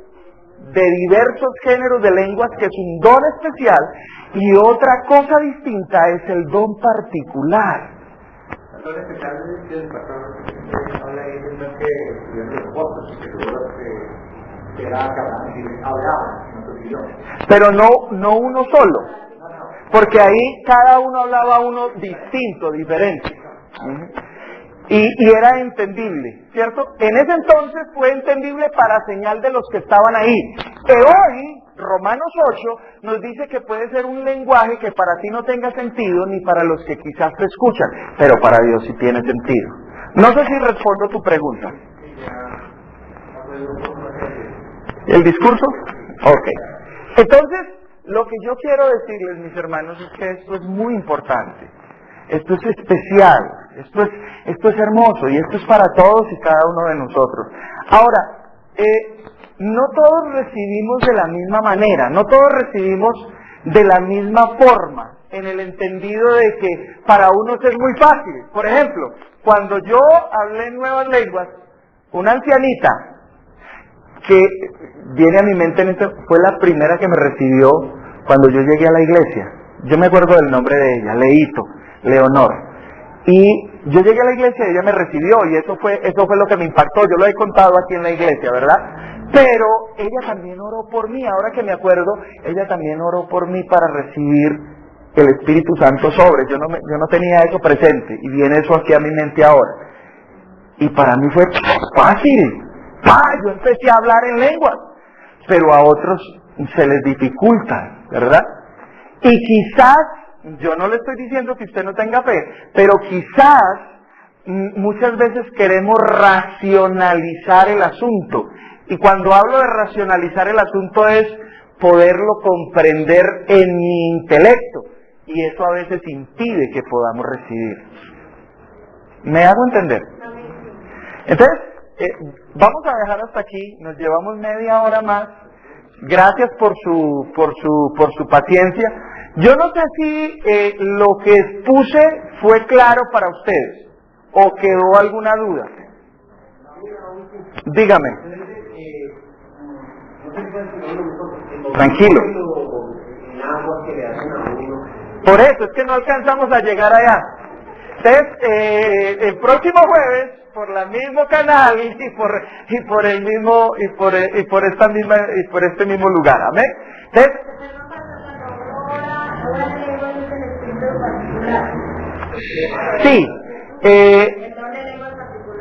de diversos géneros de lenguas, que es un don especial, y otra cosa distinta es el don particular. El don especial es el pastor habla ahí de lo que estudiando los votos, que seguro que era hablaba en otros idiomas. Pero no uno solo, porque ahí cada uno hablaba uno distinto, diferente. Y era entendible, ¿cierto? En ese entonces fue entendible para señal de los que estaban ahí. Pero hoy, Romanos 8 nos dice que puede ser un lenguaje que para ti no tenga sentido, ni para los que quizás te escuchan, pero para Dios sí tiene sentido. No sé si respondo tu pregunta. ¿El discurso? Ok. Entonces, lo que yo quiero decirles, mis hermanos, es que esto es muy importante. Esto es especial, esto es hermoso, y esto es para todos y cada uno de nosotros. Ahora, no todos recibimos de la misma manera, no todos recibimos de la misma forma, en el entendido de que para unos es muy fácil. Por ejemplo, cuando yo hablé en nuevas lenguas, una ancianita que viene a mi mente fue la primera que me recibió cuando yo llegué a la iglesia. Yo me acuerdo del nombre de ella, Leonor. Y yo llegué a la iglesia y ella me recibió, y eso fue lo que me impactó. Yo lo he contado aquí en la iglesia, ¿verdad? Pero ella también oró por mí. Ahora que me acuerdo, ella también oró por mí para recibir el Espíritu Santo sobre. Yo no tenía eso presente, y viene eso aquí a mi mente ahora. Y para mí fue fácil. Yo empecé a hablar en lenguas, pero a otros se les dificulta, ¿verdad? Y quizás, yo no le estoy diciendo que usted no tenga fe, pero quizás muchas veces queremos racionalizar el asunto. Y cuando hablo de racionalizar el asunto es poderlo comprender en mi intelecto. Y eso a veces impide que podamos recibir. ¿Me hago entender? Entonces, vamos a dejar hasta aquí. Nos llevamos media hora más. Gracias por su paciencia. Yo no sé si lo que expuse fue claro para ustedes o quedó alguna duda. Dígame. Tranquilo. Por eso es que no alcanzamos a llegar allá. Entonces, el próximo jueves, por el mismo canal y por este mismo lugar. Amén. Entonces, sí,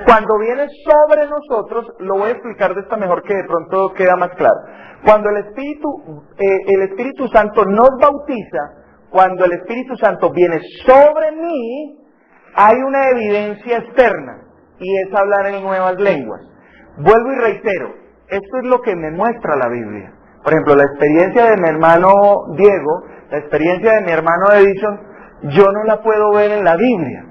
cuando viene sobre nosotros, lo voy a explicar de esta mejor, que de pronto queda más claro. Cuando el Espíritu Santo nos bautiza, cuando el Espíritu Santo viene sobre mí, hay una evidencia externa, y es hablar en nuevas lenguas. Vuelvo y reitero, esto es lo que me muestra la Biblia. Por ejemplo, la experiencia de mi hermano Diego, la experiencia de mi hermano Edison, yo no la puedo ver en la Biblia,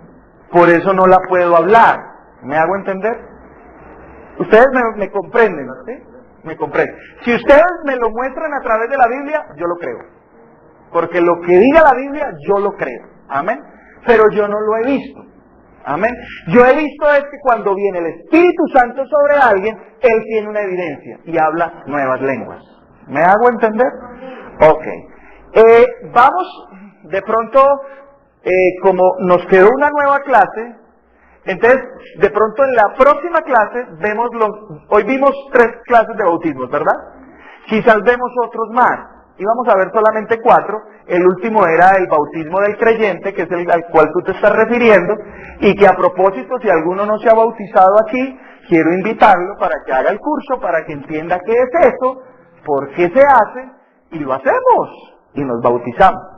por eso no la puedo hablar. ¿Me hago entender? Ustedes me comprenden, ¿sí? Me comprenden. Si ustedes me lo muestran a través de la Biblia, yo lo creo. Porque lo que diga la Biblia, yo lo creo. Amén. Pero yo no lo he visto. Amén. Yo he visto es que cuando viene el Espíritu Santo sobre alguien, Él tiene una evidencia y habla nuevas lenguas. ¿Me hago entender? Ok. Vamos, de pronto, como nos quedó una nueva clase, entonces, de pronto en la próxima clase hoy vimos 3 clases de bautismos, ¿verdad? Quizás vemos otros más. Íbamos a ver solamente 4. El último era el bautismo del creyente, que es el al cual tú te estás refiriendo, y que a propósito, si alguno no se ha bautizado aquí, quiero invitarlo para que haga el curso, para que entienda qué es eso, por qué se hace, y lo hacemos, y nos bautizamos.